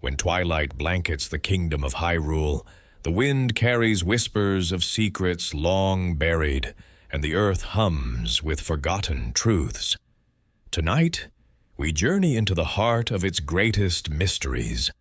When twilight blankets the kingdom of Hyrule, the wind carries whispers of secrets long buried, and the earth hums with forgotten truths. Tonight, we journey into the heart of its greatest mysteries,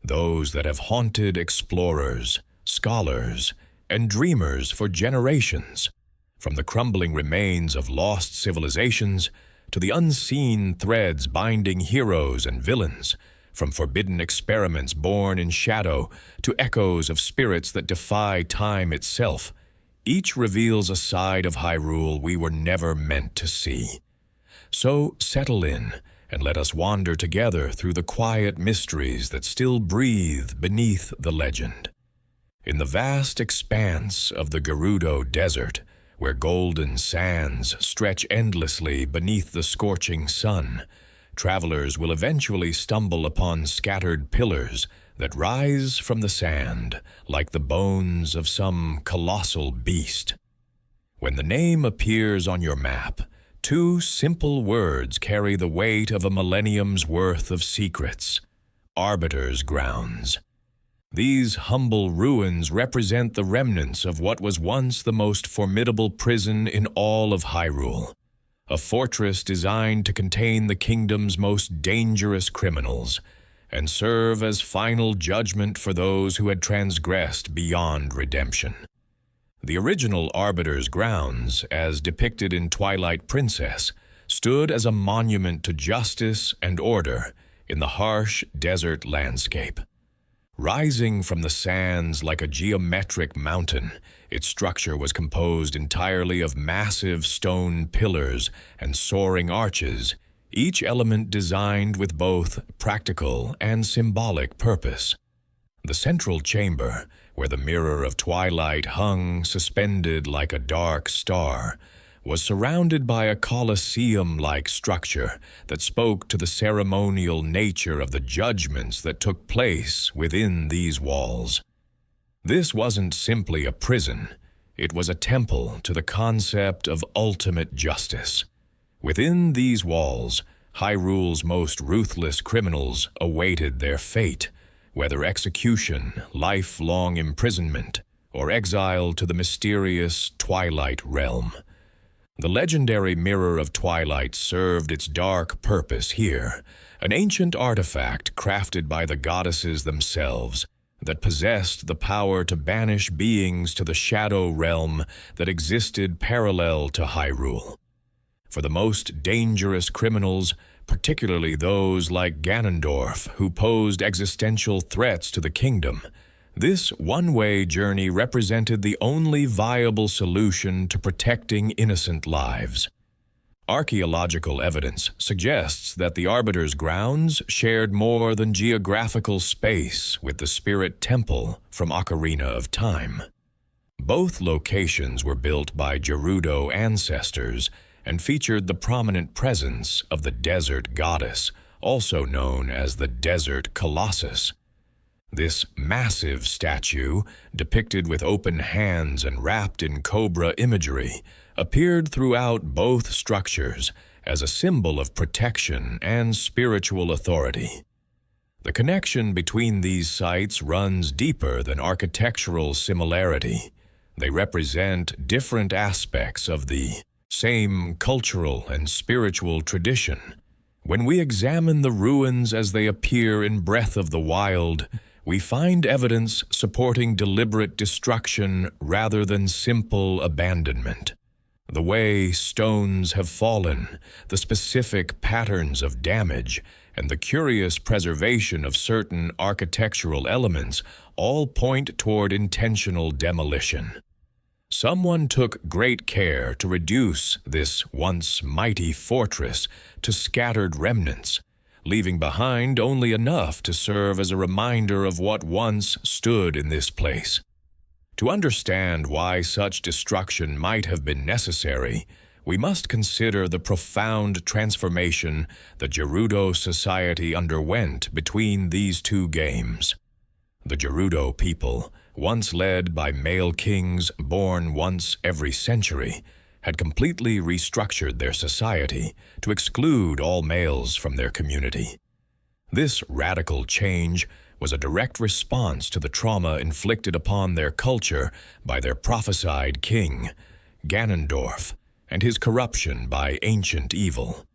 those that have haunted explorers, scholars, and dreamers for generations, from the crumbling remains of lost civilizations to the unseen threads binding heroes and villains, from forbidden experiments born in shadow to echoes of spirits that defy time itself. Each reveals a side of Hyrule we were never meant to see. So settle in and let us wander together through the quiet mysteries that still breathe beneath the legend. In the vast expanse of the Gerudo Desert, where golden sands stretch endlessly beneath the scorching sun, travelers will eventually stumble upon scattered pillars that rise from the sand like the bones of some colossal beast. When the name appears on your map, two simple words carry the weight of a millennium's worth of secrets: Arbiter's Grounds. These humble ruins represent the remnants of what was once the most formidable prison in all of Hyrule, a fortress designed to contain the kingdom's most dangerous criminals and serve as final judgment for those who had transgressed beyond redemption. The original Arbiter's Grounds, as depicted in Twilight Princess, stood as a monument to justice and order in the harsh desert landscape. Rising from the sands like a geometric mountain, its structure was composed entirely of massive stone pillars and soaring arches, each element designed with both practical and symbolic purpose. The central chamber, where the Mirror of Twilight hung suspended like a dark star, was surrounded by a colosseum-like structure that spoke to the ceremonial nature of the judgments that took place within these walls. This wasn't simply a prison, it was a temple to the concept of ultimate justice. Within these walls, Hyrule's most ruthless criminals awaited their fate, whether execution, lifelong imprisonment, or exile to the mysterious Twilight Realm. The legendary Mirror of Twilight served its dark purpose here, an ancient artifact crafted by the goddesses themselves that possessed the power to banish beings to the Shadow Realm that existed parallel to Hyrule. For the most dangerous criminals, particularly those like Ganondorf, who posed existential threats to the kingdom, this one-way journey represented the only viable solution to protecting innocent lives. Archaeological evidence suggests that the Arbiter's Grounds shared more than geographical space with the Spirit Temple from Ocarina of Time. Both locations were built by Gerudo ancestors and featured the prominent presence of the Desert Goddess, also known as the Desert Colossus. This massive statue, depicted with open hands and wrapped in cobra imagery, appeared throughout both structures as a symbol of protection and spiritual authority. The connection between these sites runs deeper than architectural similarity. They represent different aspects of the same cultural and spiritual tradition. When we examine the ruins as they appear in Breath of the Wild, we find evidence supporting deliberate destruction rather than simple abandonment. The way stones have fallen, the specific patterns of damage, and the curious preservation of certain architectural elements all point toward intentional demolition. Someone took great care to reduce this once mighty fortress to scattered remnants, leaving behind only enough to serve as a reminder of what once stood in this place. To understand why such destruction might have been necessary, we must consider the profound transformation the Gerudo society underwent between these two games. The Gerudo people, once led by male kings born once every century, had completely restructured their society to exclude all males from their community. This radical change was a direct response to the trauma inflicted upon their culture by their prophesied king, Ganondorf, and his corruption by ancient evil.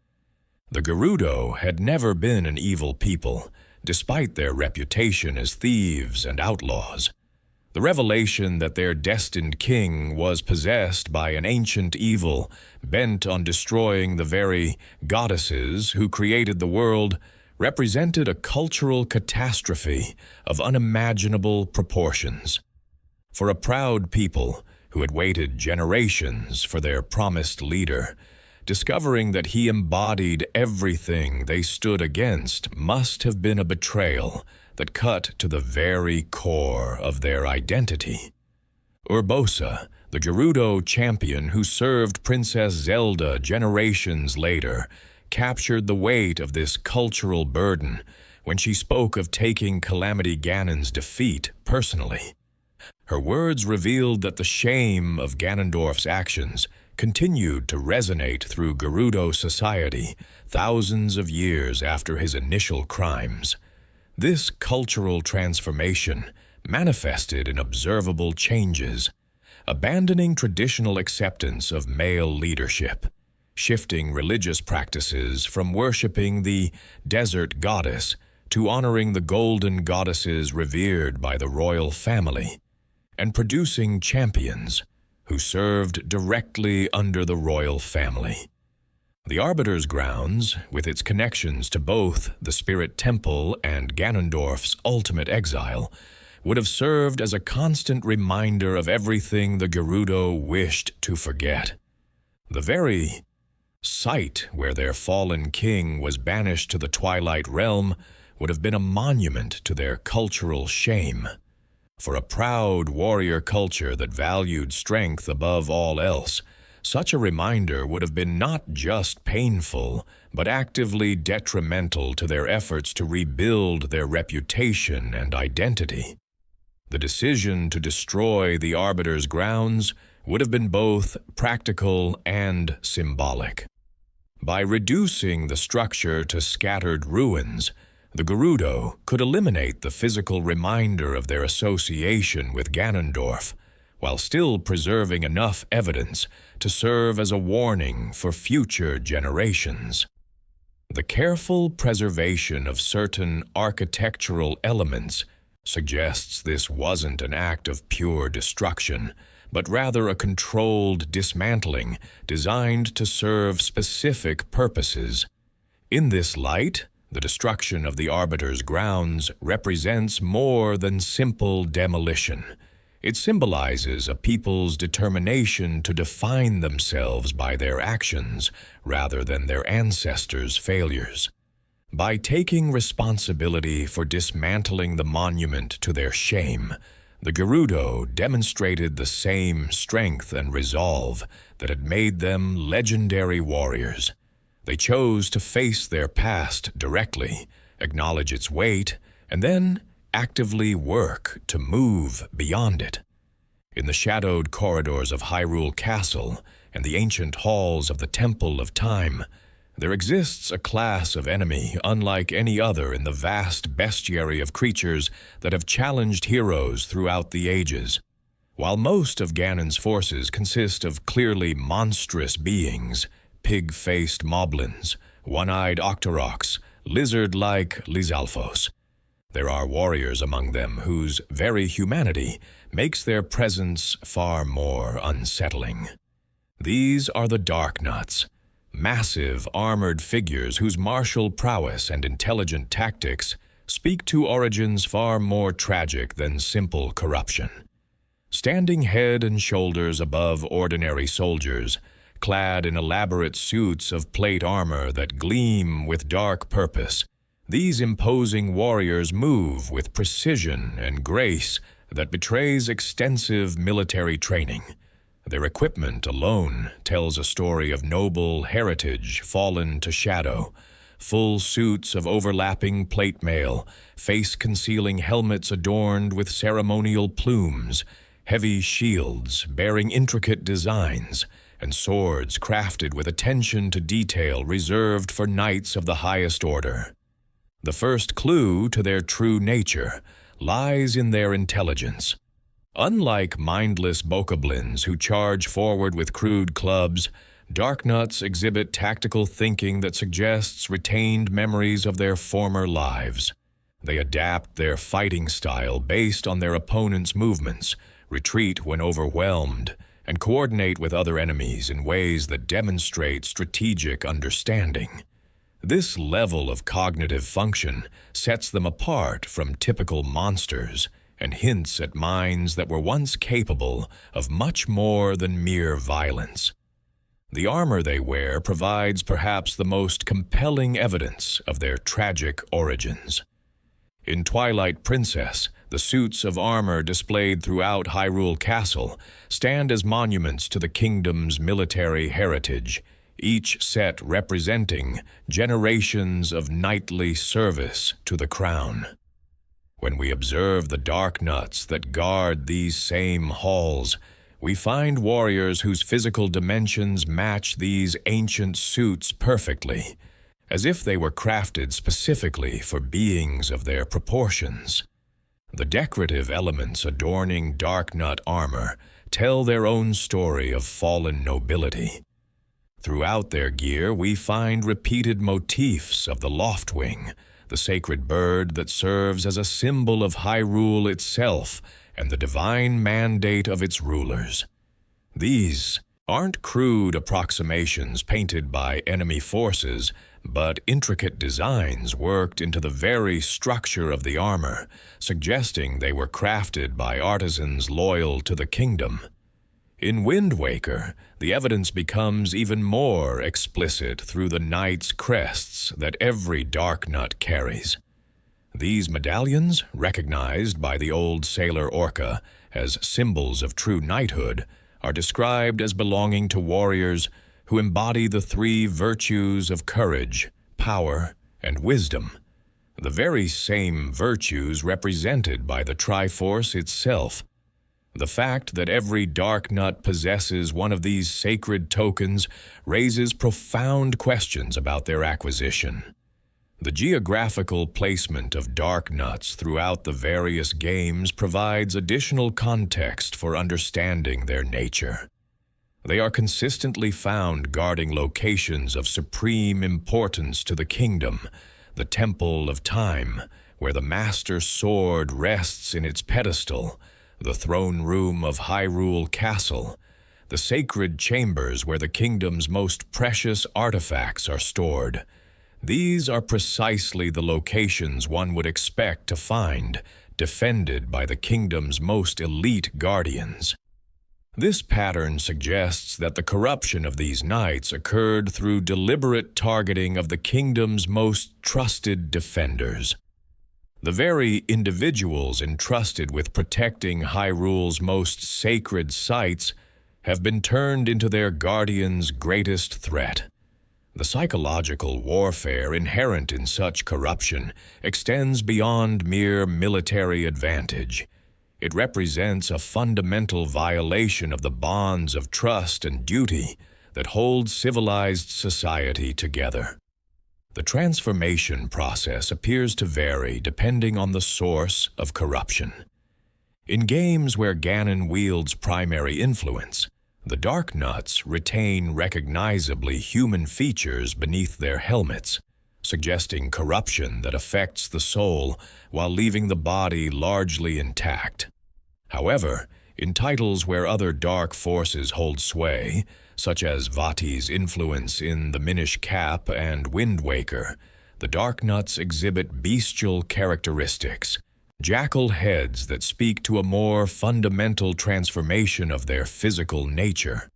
The Gerudo had never been an evil people, despite their reputation as thieves and outlaws. The revelation that their destined king was possessed by an ancient evil bent on destroying the very goddesses who created the world represented a cultural catastrophe of unimaginable proportions. For a proud people who had waited generations for their promised leader, discovering that he embodied everything they stood against must have been a betrayal that cut to the very core of their identity. Urbosa, the Gerudo champion who served Princess Zelda generations later, captured the weight of this cultural burden when she spoke of taking Calamity Ganon's defeat personally. Her words revealed that the shame of Ganondorf's actions continued to resonate through Gerudo society thousands of years after his initial crimes. This cultural transformation manifested in observable changes, abandoning traditional acceptance of male leadership, shifting religious practices from worshipping the desert goddess to honoring the golden goddesses revered by the royal family, and producing champions who served directly under the royal family. The Arbiter's Grounds, with its connections to both the Spirit Temple and Ganondorf's ultimate exile, would have served as a constant reminder of everything the Gerudo wished to forget. The very site where their fallen king was banished to the Twilight Realm would have been a monument to their cultural shame. For a proud warrior culture that valued strength above all else, such a reminder would have been not just painful, but actively detrimental to their efforts to rebuild their reputation and identity. The decision to destroy the Arbiter's Grounds would have been both practical and symbolic. By reducing the structure to scattered ruins, the Gerudo could eliminate the physical reminder of their association with Ganondorf, while still preserving enough evidence to serve as a warning for future generations. The careful preservation of certain architectural elements suggests this wasn't an act of pure destruction, but rather a controlled dismantling designed to serve specific purposes. In this light, the destruction of the Arbiter's Grounds represents more than simple demolition. It symbolizes a people's determination to define themselves by their actions rather than their ancestors' failures. By taking responsibility for dismantling the monument to their shame, the Gerudo demonstrated the same strength and resolve that had made them legendary warriors. They chose to face their past directly, acknowledge its weight, and then actively work to move beyond it. In the shadowed corridors of Hyrule Castle and the ancient halls of the Temple of Time, there exists a class of enemy unlike any other in the vast bestiary of creatures that have challenged heroes throughout the ages. While most of Ganon's forces consist of clearly monstrous beings, pig-faced moblins, one-eyed octoroks, lizard-like Lizalfos, there are warriors among them whose very humanity makes their presence far more unsettling. These are the Dark Nuts, massive armored figures whose martial prowess and intelligent tactics speak to origins far more tragic than simple corruption. Standing head and shoulders above ordinary soldiers, clad in elaborate suits of plate armor that gleam with dark purpose, these imposing warriors move with precision and grace that betrays extensive military training. Their equipment alone tells a story of noble heritage fallen to shadow. Full suits of overlapping plate mail, face-concealing helmets adorned with ceremonial plumes, heavy shields bearing intricate designs, and swords crafted with attention to detail reserved for knights of the highest order. The first clue to their true nature lies in their intelligence. Unlike mindless bokoblins who charge forward with crude clubs, Darknuts exhibit tactical thinking that suggests retained memories of their former lives. They adapt their fighting style based on their opponent's movements, retreat when overwhelmed, and coordinate with other enemies in ways that demonstrate strategic understanding. This level of cognitive function sets them apart from typical monsters and hints at minds that were once capable of much more than mere violence. The armor they wear provides perhaps the most compelling evidence of their tragic origins. In Twilight Princess, the suits of armor displayed throughout Hyrule Castle stand as monuments to the kingdom's military heritage, each set representing generations of knightly service to the crown. When we observe the Darknuts that guard these same halls, we find warriors whose physical dimensions match these ancient suits perfectly, as if they were crafted specifically for beings of their proportions. The decorative elements adorning Darknut armor tell their own story of fallen nobility. Throughout their gear, we find repeated motifs of the Loftwing, the sacred bird that serves as a symbol of Hyrule itself and the divine mandate of its rulers. These aren't crude approximations painted by enemy forces, but intricate designs worked into the very structure of the armor, suggesting they were crafted by artisans loyal to the kingdom. In Wind Waker, the evidence becomes even more explicit through the knight's crests that every Darknut carries. These medallions, recognized by the old sailor Orca as symbols of true knighthood, are described as belonging to warriors who embody the three virtues of courage, power, and wisdom, the very same virtues represented by the Triforce itself. The fact that every Darknut possesses one of these sacred tokens raises profound questions about their acquisition. The geographical placement of Darknuts throughout the various games provides additional context for understanding their nature. They are consistently found guarding locations of supreme importance to the kingdom, the Temple of Time, where the Master Sword rests in its pedestal, the throne room of Hyrule Castle, the sacred chambers where the kingdom's most precious artifacts are stored. These are precisely the locations one would expect to find, defended by the kingdom's most elite guardians. This pattern suggests that the corruption of these knights occurred through deliberate targeting of the kingdom's most trusted defenders. The very individuals entrusted with protecting Hyrule's most sacred sites have been turned into their guardians' greatest threat. The psychological warfare inherent in such corruption extends beyond mere military advantage. It represents a fundamental violation of the bonds of trust and duty that hold civilized society together. The transformation process appears to vary depending on the source of corruption. In games where Ganon wields primary influence, the Darknuts retain recognizably human features beneath their helmets, suggesting corruption that affects the soul while leaving the body largely intact. However, in titles where other dark forces hold sway, such as Vati's influence in the Minish Cap and Wind Waker, the Darknuts exhibit bestial characteristics, jackal heads that speak to a more fundamental transformation of their physical nature.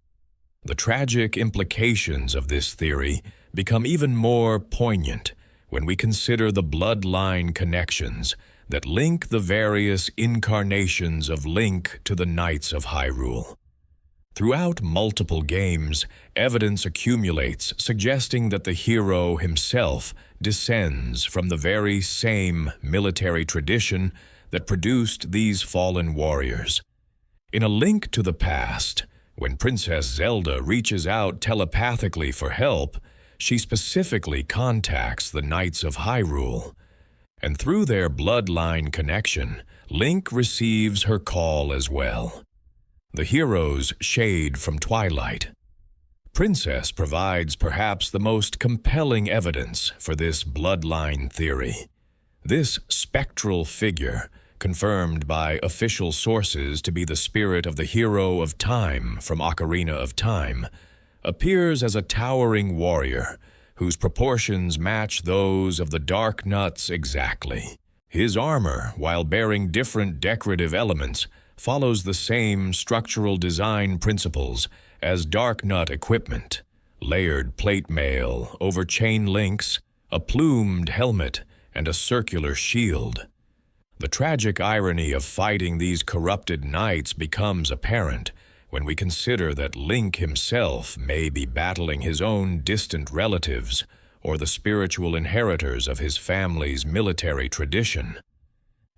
The tragic implications of this theory become even more poignant when we consider the bloodline connections that link the various incarnations of Link to the Knights of Hyrule. Throughout multiple games, evidence accumulates suggesting that the hero himself descends from the very same military tradition that produced these fallen warriors. In A Link to the Past, when Princess Zelda reaches out telepathically for help, she specifically contacts the Knights of Hyrule, And through their bloodline connection, Link receives her call as well. The hero's shade from Twilight. Princess provides perhaps the most compelling evidence for this bloodline theory. This spectral figure, confirmed by official sources to be the spirit of the hero of time from Ocarina of Time, appears as a towering warrior whose proportions match those of the Dark Nuts exactly. His armor, while bearing different decorative elements, follows the same structural design principles as Dark Nut equipment: layered plate mail over chain links, a plumed helmet, and a circular shield. The tragic irony of fighting these corrupted knights becomes apparent when we consider that Link himself may be battling his own distant relatives or the spiritual inheritors of his family's military tradition.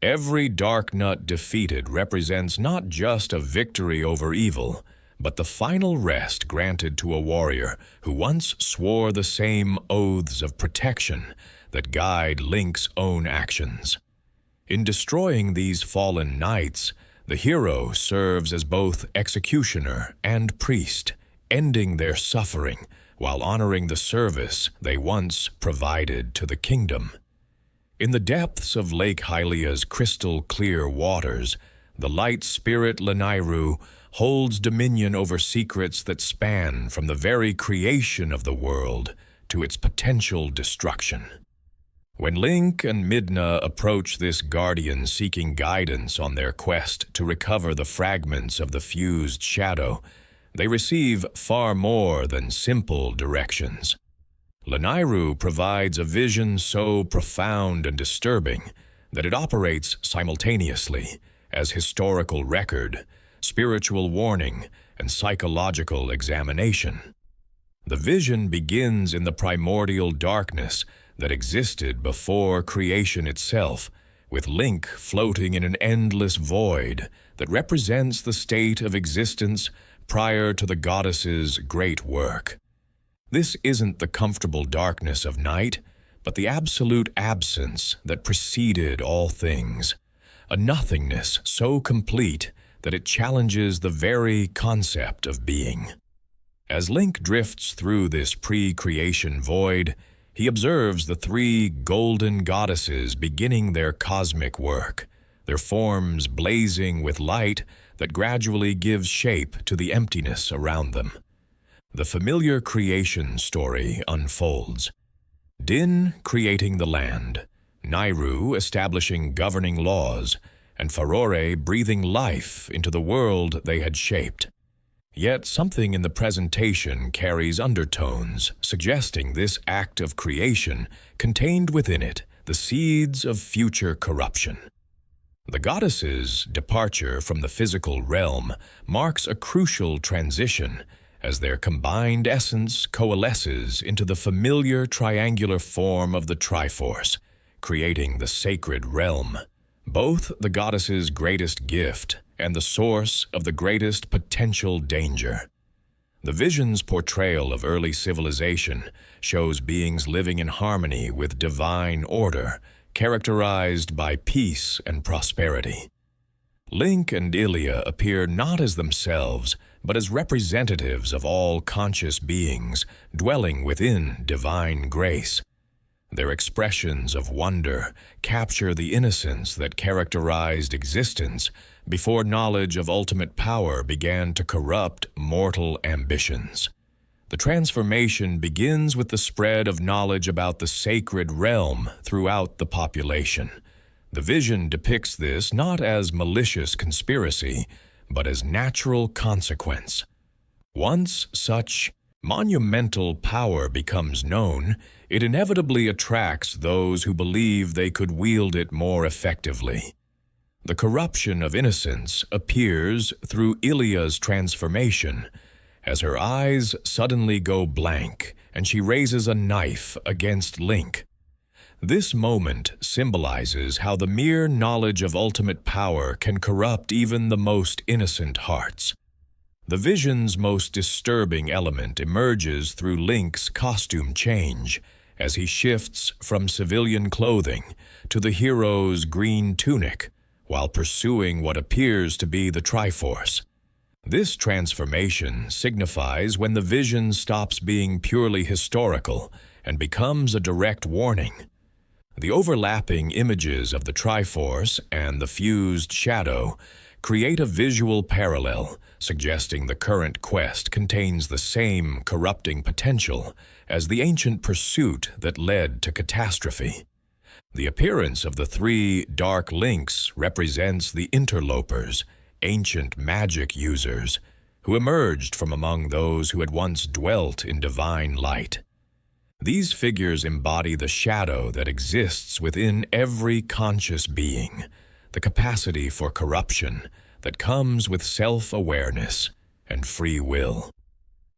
Every Dark Nut defeated represents not just a victory over evil, but the final rest granted to a warrior who once swore the same oaths of protection that guide Link's own actions. In destroying these fallen knights, the hero serves as both executioner and priest, ending their suffering while honoring the service they once provided to the kingdom. In the depths of Lake Hylia's crystal-clear waters, the light spirit Lanayru holds dominion over secrets that span from the very creation of the world to its potential destruction. When Link and Midna approach this guardian seeking guidance on their quest to recover the fragments of the fused shadow, they receive far more than simple directions. Lanayru provides a vision so profound and disturbing that it operates simultaneously as historical record, spiritual warning, and psychological examination. The vision begins in the primordial darkness that existed before creation itself, with Link floating in an endless void that represents the state of existence prior to the goddess's great work. This isn't the comfortable darkness of night, but the absolute absence that preceded all things, a nothingness so complete that it challenges the very concept of being. As Link drifts through this pre-creation void, he observes the three golden goddesses beginning their cosmic work, their forms blazing with light that gradually gives shape to the emptiness around them. The familiar creation story unfolds. Din creating the land, Nayru establishing governing laws, and Farore breathing life into the world they had shaped. Yet something in the presentation carries undertones, suggesting this act of creation contained within it the seeds of future corruption. The goddesses' departure from the physical realm marks a crucial transition as their combined essence coalesces into the familiar triangular form of the Triforce, creating the sacred realm, both the goddess's greatest gift and the source of the greatest potential danger. The vision's portrayal of early civilization shows beings living in harmony with divine order, characterized by peace and prosperity. Link and Ilia appear not as themselves, but as representatives of all conscious beings dwelling within divine grace. Their expressions of wonder capture the innocence that characterized existence before knowledge of ultimate power began to corrupt mortal ambitions. The transformation begins with the spread of knowledge about the sacred realm throughout the population. The vision depicts this not as malicious conspiracy, but as natural consequence. Once such monumental power becomes known, it inevitably attracts those who believe they could wield it more effectively. The corruption of innocence appears through Ilia's transformation, as her eyes suddenly go blank and she raises a knife against Link. This moment symbolizes how the mere knowledge of ultimate power can corrupt even the most innocent hearts. The vision's most disturbing element emerges through Link's costume change, as he shifts from civilian clothing to the hero's green tunic while pursuing what appears to be the Triforce. This transformation signifies when the vision stops being purely historical and becomes a direct warning. The overlapping images of the Triforce and the fused shadow create a visual parallel, suggesting the current quest contains the same corrupting potential as the ancient pursuit that led to catastrophe. The appearance of the three dark links represents the interlopers, ancient magic users, who emerged from among those who had once dwelt in divine light. These figures embody the shadow that exists within every conscious being, the capacity for corruption that comes with self-awareness and free will.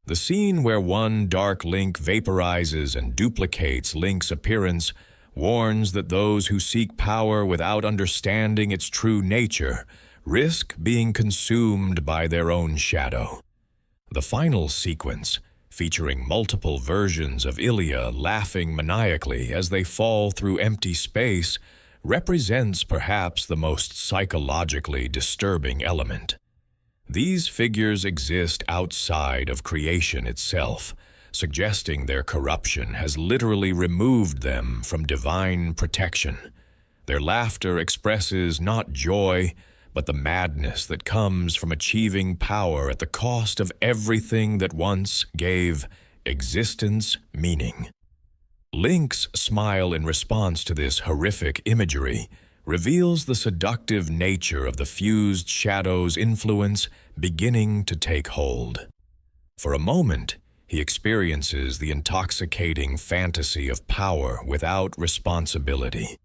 The scene where one dark link vaporizes and duplicates Link's appearance warns that those who seek power without understanding its true nature risk being consumed by their own shadow. The final sequence, featuring multiple versions of Ilya laughing maniacally as they fall through empty space, represents perhaps the most psychologically disturbing element. These figures exist outside of creation itself, suggesting their corruption has literally removed them from divine protection. Their laughter expresses not joy, but the madness that comes from achieving power at the cost of everything that once gave existence meaning. Link's smile in response to this horrific imagery reveals the seductive nature of the fused shadow's influence beginning to take hold. For a moment, he experiences the intoxicating fantasy of power without responsibility.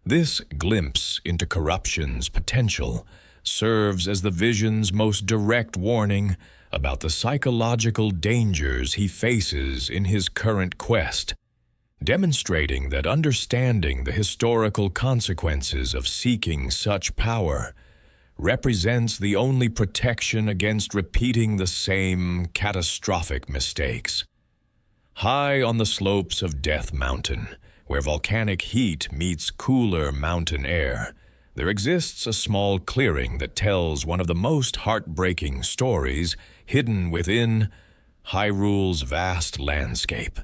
This glimpse into corruption's potential serves as the vision's most direct warning about the psychological dangers he faces in his current quest, demonstrating that understanding the historical consequences of seeking such power represents the only protection against repeating the same catastrophic mistakes. High on the slopes of Death Mountain, where volcanic heat meets cooler mountain air, there exists a small clearing that tells one of the most heartbreaking stories hidden within Hyrule's vast landscape.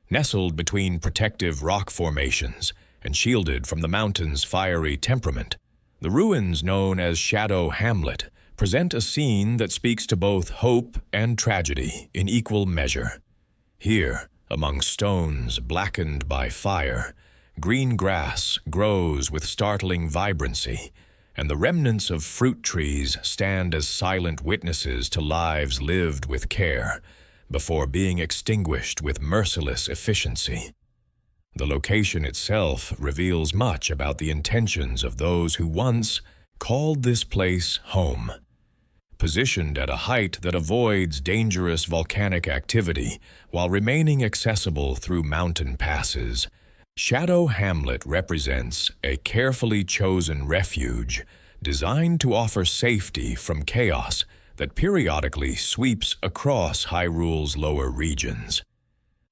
Nestled between protective rock formations and shielded from the mountain's fiery temperament, the ruins known as Shadow Hamlet present a scene that speaks to both hope and tragedy in equal measure. Here, among stones blackened by fire, green grass grows with startling vibrancy, and the remnants of fruit trees stand as silent witnesses to lives lived with care, before being extinguished with merciless efficiency. The location itself reveals much about the intentions of those who once called this place home. Positioned at a height that avoids dangerous volcanic activity while remaining accessible through mountain passes, Shadow Hamlet represents a carefully chosen refuge designed to offer safety from chaos that periodically sweeps across Hyrule's lower regions.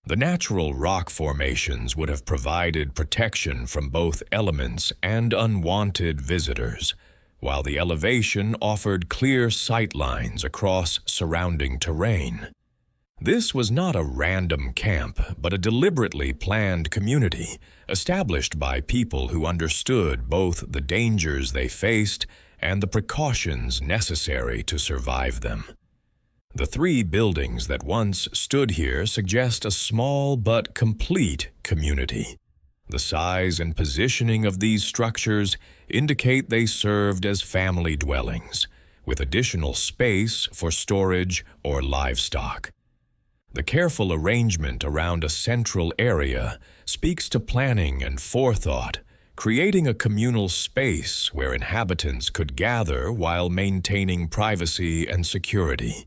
The natural rock formations would have provided protection from both elements and unwanted visitors, while the elevation offered clear sight lines across surrounding terrain. This was not a random camp, but a deliberately planned community, established by people who understood both the dangers they faced and the precautions necessary to survive them. The three buildings that once stood here suggest a small but complete community. The size and positioning of these structures indicate they served as family dwellings, with additional space for storage or livestock. The careful arrangement around a central area speaks to planning and forethought, creating a communal space where inhabitants could gather while maintaining privacy and security.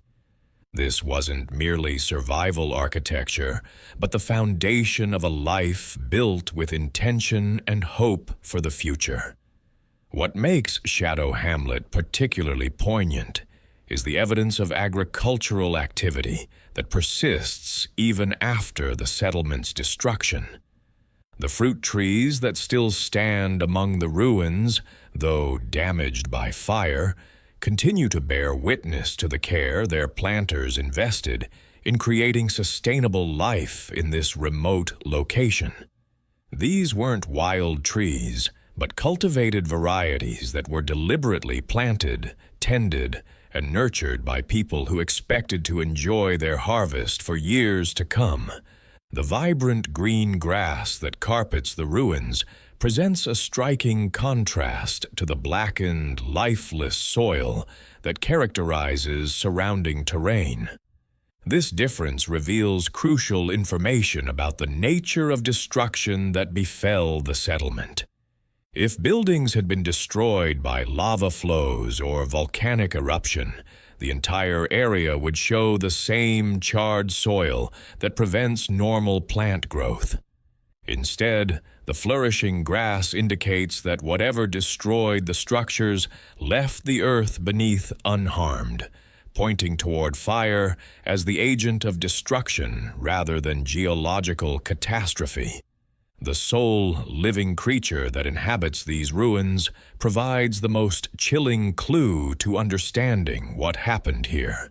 This wasn't merely survival architecture, but the foundation of a life built with intention and hope for the future. What makes Shadow Hamlet particularly poignant is the evidence of agricultural activity that persists even after the settlement's destruction. The fruit trees that still stand among the ruins, though damaged by fire, continue to bear witness to the care their planters invested in creating sustainable life in this remote location. These weren't wild trees, but cultivated varieties that were deliberately planted, tended, and nurtured by people who expected to enjoy their harvest for years to come. The vibrant green grass that carpets the ruins presents a striking contrast to the blackened, lifeless soil that characterizes surrounding terrain. This difference reveals crucial information about the nature of destruction that befell the settlement. If buildings had been destroyed by lava flows or volcanic eruption, the entire area would show the same charred soil that prevents normal plant growth. Instead, the flourishing grass indicates that whatever destroyed the structures left the earth beneath unharmed, pointing toward fire as the agent of destruction rather than geological catastrophe. The sole living creature that inhabits these ruins provides the most chilling clue to understanding what happened here.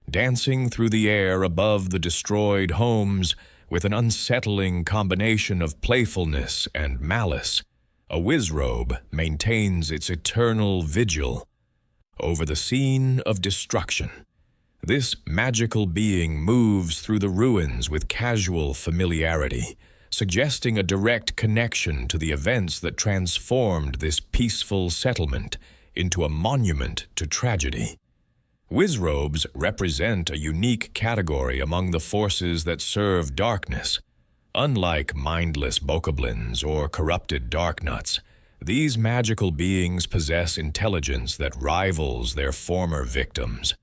Dancing through the air above the destroyed homes with an unsettling combination of playfulness and malice, a wizrobe maintains its eternal vigil over the scene of destruction. This magical being moves through the ruins with casual familiarity, suggesting a direct connection to the events that transformed this peaceful settlement into a monument to tragedy. Wizrobes represent a unique category among the forces that serve darkness. Unlike mindless bokoblins or corrupted darknuts, these magical beings possess intelligence that rivals their former victims.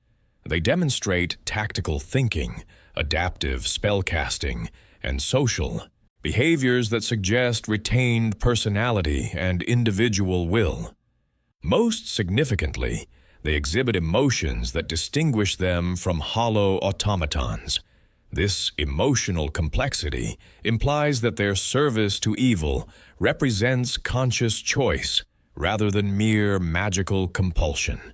They demonstrate tactical thinking, adaptive spellcasting, and social behaviors that suggest retained personality and individual will. Most significantly, they exhibit emotions that distinguish them from hollow automatons. This emotional complexity implies that their service to evil represents conscious choice rather than mere magical compulsion.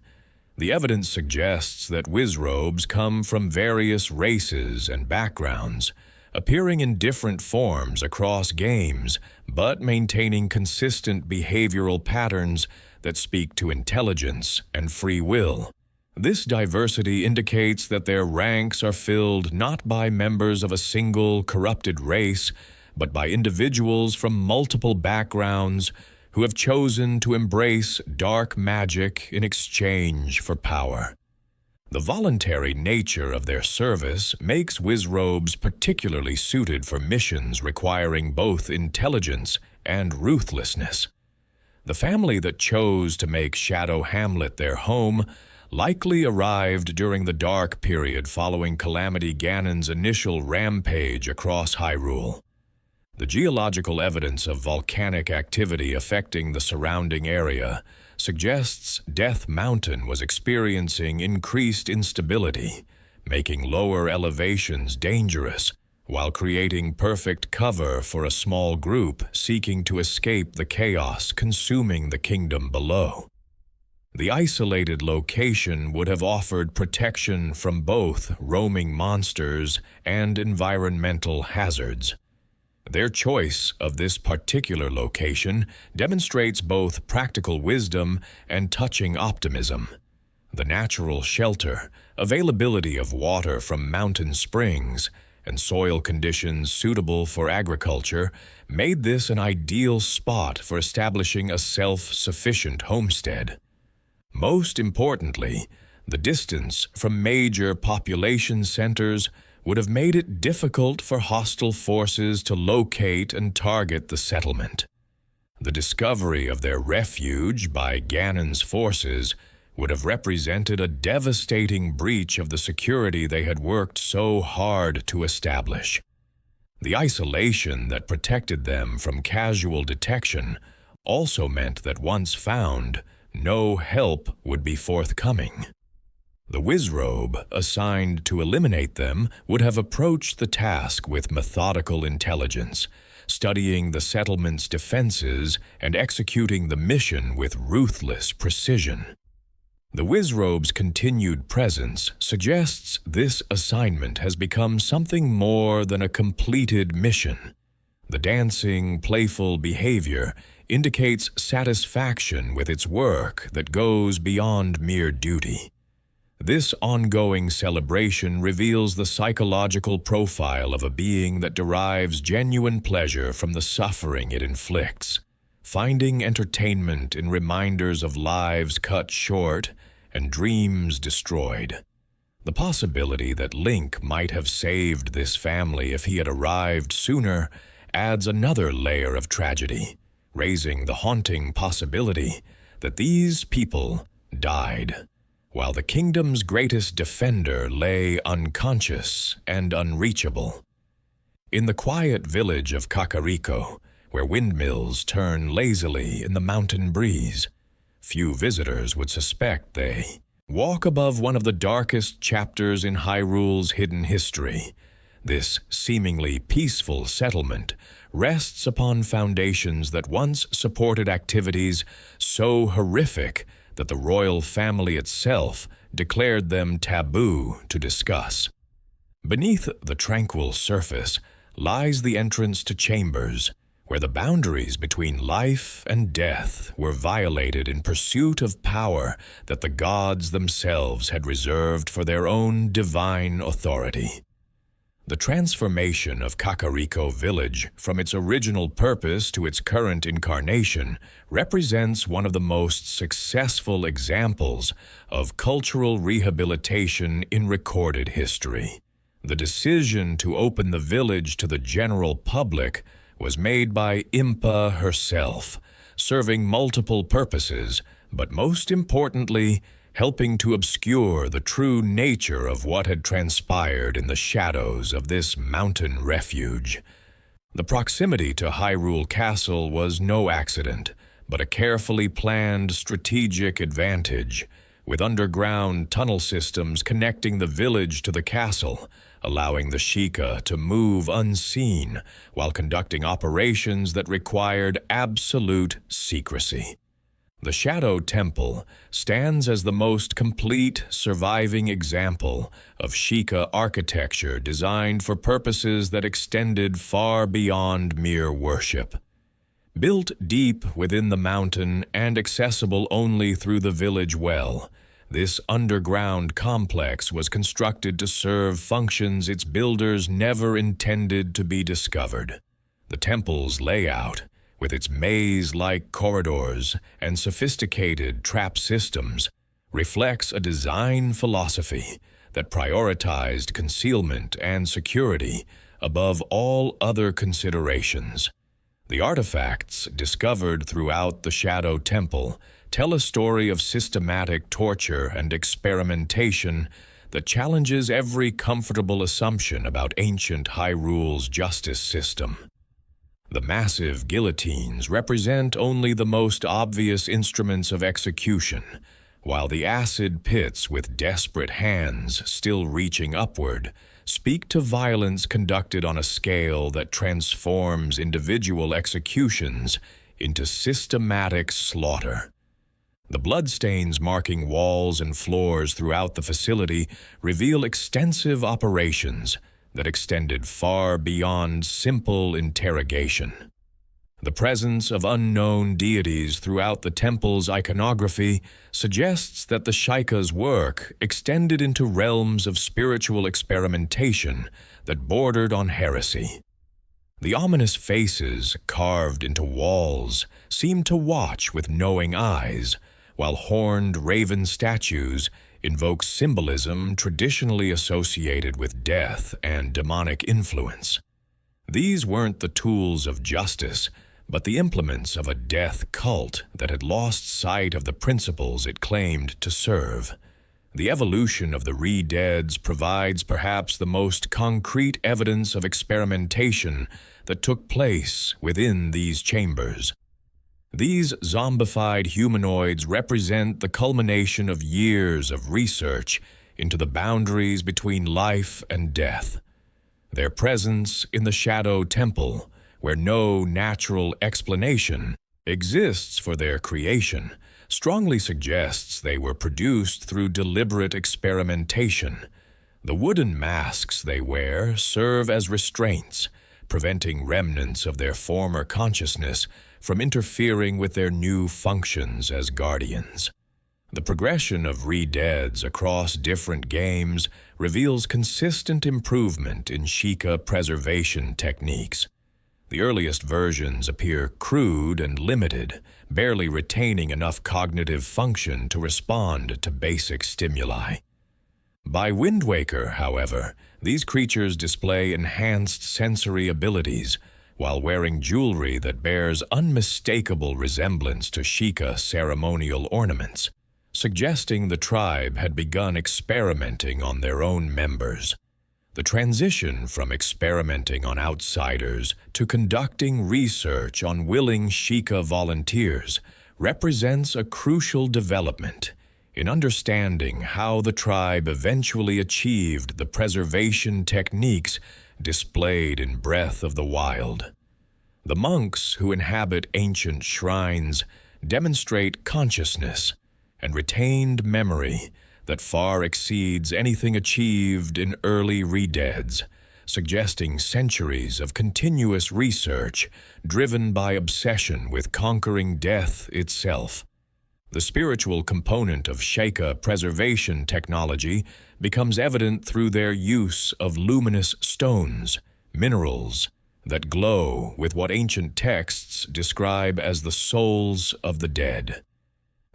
The evidence suggests that wizrobes come from various races and backgrounds, appearing in different forms across games, but maintaining consistent behavioral patterns that speak to intelligence and free will. This diversity indicates that their ranks are filled not by members of a single corrupted race, but by individuals from multiple backgrounds who have chosen to embrace dark magic in exchange for power. The voluntary nature of their service makes wizrobes particularly suited for missions requiring both intelligence and ruthlessness. The family that chose to make Shadow Hamlet their home likely arrived during the dark period following Calamity Ganon's initial rampage across Hyrule. The geological evidence of volcanic activity affecting the surrounding area suggests Death Mountain was experiencing increased instability, making lower elevations dangerous, while creating perfect cover for a small group seeking to escape the chaos consuming the kingdom below. The isolated location would have offered protection from both roaming monsters and environmental hazards. Their choice of this particular location demonstrates both practical wisdom and touching optimism. The natural shelter, availability of water from mountain springs, and soil conditions suitable for agriculture made this an ideal spot for establishing a self-sufficient homestead. Most importantly, the distance from major population centers would have made it difficult for hostile forces to locate and target the settlement. The discovery of their refuge by Ganon's forces would have represented a devastating breach of the security they had worked so hard to establish. The isolation that protected them from casual detection also meant that once found, no help would be forthcoming. The wizrobe assigned to eliminate them would have approached the task with methodical intelligence, studying the settlement's defenses and executing the mission with ruthless precision. The Wizrobe's continued presence suggests this assignment has become something more than a completed mission. The dancing, playful behavior indicates satisfaction with its work that goes beyond mere duty. This ongoing celebration reveals the psychological profile of a being that derives genuine pleasure from the suffering it inflicts, finding entertainment in reminders of lives cut short and dreams destroyed. The possibility that Link might have saved this family if he had arrived sooner adds another layer of tragedy, raising the haunting possibility that these people died, while the kingdom's greatest defender lay unconscious and unreachable. In the quiet village of Kakariko, where windmills turn lazily in the mountain breeze, few visitors would suspect they walk above one of the darkest chapters in Hyrule's hidden history. This seemingly peaceful settlement rests upon foundations that once supported activities so horrific that the royal family itself declared them taboo to discuss. Beneath the tranquil surface lies the entrance to chambers, where the boundaries between life and death were violated in pursuit of power that the gods themselves had reserved for their own divine authority. The transformation of Kakariko Village from its original purpose to its current incarnation represents one of the most successful examples of cultural rehabilitation in recorded history. The decision to open the village to the general public was made by Impa herself, serving multiple purposes, but most importantly, helping to obscure the true nature of what had transpired in the shadows of this mountain refuge. The proximity to Hyrule Castle was no accident, but a carefully planned strategic advantage, with underground tunnel systems connecting the village to the castle, allowing the Sheikah to move unseen while conducting operations that required absolute secrecy. The Shadow Temple stands as the most complete surviving example of Sheikah architecture designed for purposes that extended far beyond mere worship. Built deep within the mountain and accessible only through the village well, this underground complex was constructed to serve functions its builders never intended to be discovered. The temple's layout, with its maze-like corridors and sophisticated trap systems, reflects a design philosophy that prioritized concealment and security above all other considerations. The artifacts discovered throughout the Shadow Temple tell a story of systematic torture and experimentation that challenges every comfortable assumption about ancient Hyrule's justice system. The massive guillotines represent only the most obvious instruments of execution, while the acid pits with desperate hands still reaching upward speak to violence conducted on a scale that transforms individual executions into systematic slaughter. The bloodstains marking walls and floors throughout the facility reveal extensive operations that extended far beyond simple interrogation. The presence of unknown deities throughout the temple's iconography suggests that the Sheikah's work extended into realms of spiritual experimentation that bordered on heresy. The ominous faces carved into walls seem to watch with knowing eyes, while horned raven statues invoke symbolism traditionally associated with death and demonic influence. These weren't the tools of justice, but the implements of a death cult that had lost sight of the principles it claimed to serve. The evolution of the Re-Deads provides perhaps the most concrete evidence of experimentation that took place within these chambers. These zombified humanoids represent the culmination of years of research into the boundaries between life and death. Their presence in the Shadow Temple, where no natural explanation exists for their creation, strongly suggests they were produced through deliberate experimentation. The wooden masks they wear serve as restraints, preventing remnants of their former consciousness from interfering with their new functions as guardians. The progression of re-deads across different games reveals consistent improvement in Sheikah preservation techniques. The earliest versions appear crude and limited, barely retaining enough cognitive function to respond to basic stimuli. By Wind Waker, however, these creatures display enhanced sensory abilities while wearing jewelry that bears unmistakable resemblance to Sheikah ceremonial ornaments, suggesting the tribe had begun experimenting on their own members. The transition from experimenting on outsiders to conducting research on willing Sheikah volunteers represents a crucial development in understanding how the tribe eventually achieved the preservation techniques displayed in Breath of the Wild. The monks who inhabit ancient shrines demonstrate consciousness and retained memory that far exceeds anything achieved in early re-deads, suggesting centuries of continuous research driven by obsession with conquering death itself. The spiritual component of Sheikah preservation technology becomes evident through their use of luminous stones, minerals, that glow with what ancient texts describe as the souls of the dead.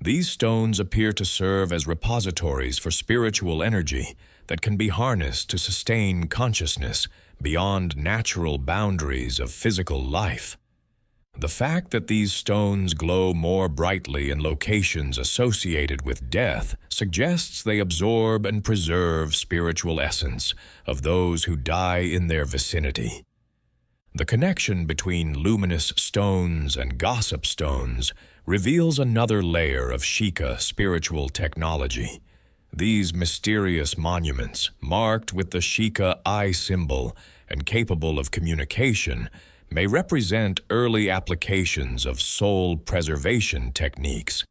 These stones appear to serve as repositories for spiritual energy that can be harnessed to sustain consciousness beyond natural boundaries of physical life. The fact that these stones glow more brightly in locations associated with death suggests they absorb and preserve spiritual essence of those who die in their vicinity. The connection between luminous stones and gossip stones reveals another layer of Sheikah spiritual technology. These mysterious monuments, marked with the Sheikah eye symbol and capable of communication, may represent early applications of soul preservation techniques.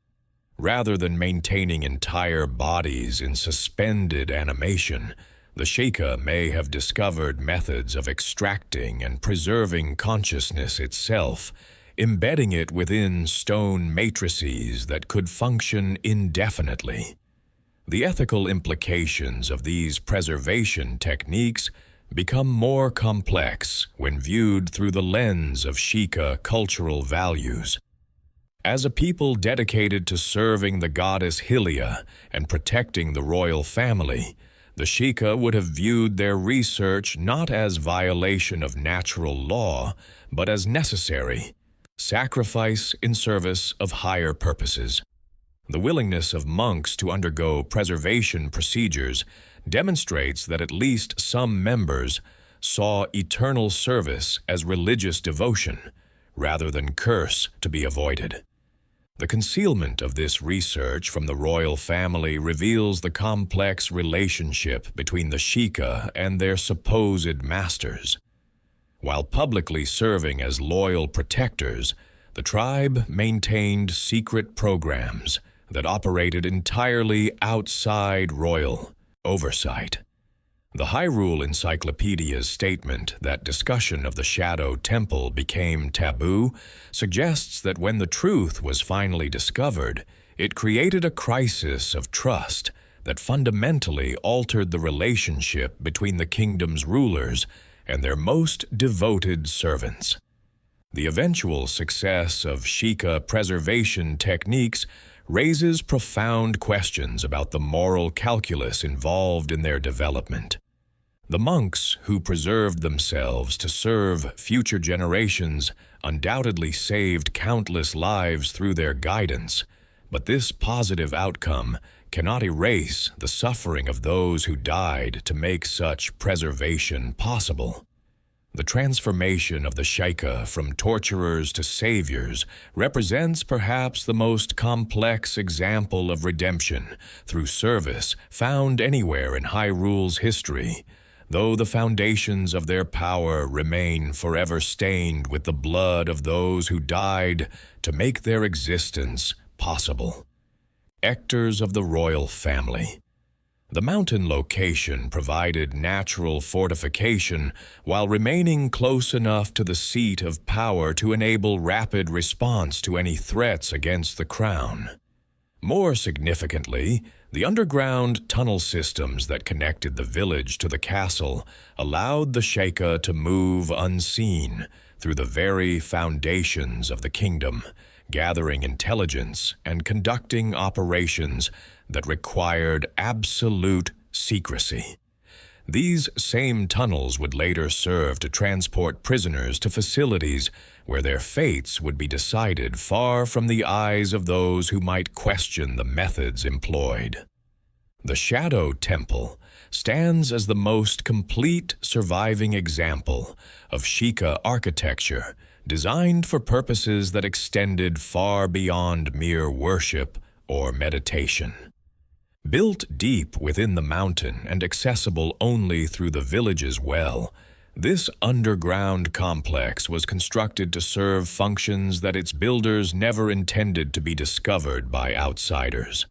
Rather than maintaining entire bodies in suspended animation, the Sheikah may have discovered methods of extracting and preserving consciousness itself, embedding it within stone matrices that could function indefinitely. The ethical implications of these preservation techniques become more complex when viewed through the lens of Sheikah cultural values. As a people dedicated to serving the goddess Hylia and protecting the royal family, the Sheikah would have viewed their research not as violation of natural law, but as necessary sacrifice in service of higher purposes. The willingness of monks to undergo preservation procedures demonstrates that at least some members saw eternal service as religious devotion, rather than curse to be avoided. The concealment of this research from the royal family reveals the complex relationship between the Sheikah and their supposed masters. While publicly serving as loyal protectors, the tribe maintained secret programs that operated entirely outside royal oversight. The Hyrule Encyclopedia's statement that discussion of the Shadow Temple became taboo suggests that when the truth was finally discovered, it created a crisis of trust that fundamentally altered the relationship between the kingdom's rulers and their most devoted servants. The eventual success of Sheikah preservation techniques raises profound questions about the moral calculus involved in their development. The monks who preserved themselves to serve future generations undoubtedly saved countless lives through their guidance, but this positive outcome cannot erase the suffering of those who died to make such preservation possible. The transformation of the Sheikah from torturers to saviors represents perhaps the most complex example of redemption through service found anywhere in Hyrule's history. though the foundations of their power remain forever stained with the blood of those who died to make their existence possible. Ectors of the royal family. The mountain location provided natural fortification while remaining close enough to the seat of power to enable rapid response to any threats against the crown. More significantly, the underground tunnel systems that connected the village to the castle allowed the Sheikah to move unseen through the very foundations of the kingdom, gathering intelligence and conducting operations that required absolute secrecy. These same tunnels would later serve to transport prisoners to facilities where their fates would be decided far from the eyes of those who might question the methods employed. The Shadow Temple stands as the most complete surviving example of Sheikah architecture designed for purposes that extended far beyond mere worship or meditation. Built deep within the mountain and accessible only through the village's well, this underground complex was constructed to serve functions that its builders never intended to be discovered by outsiders.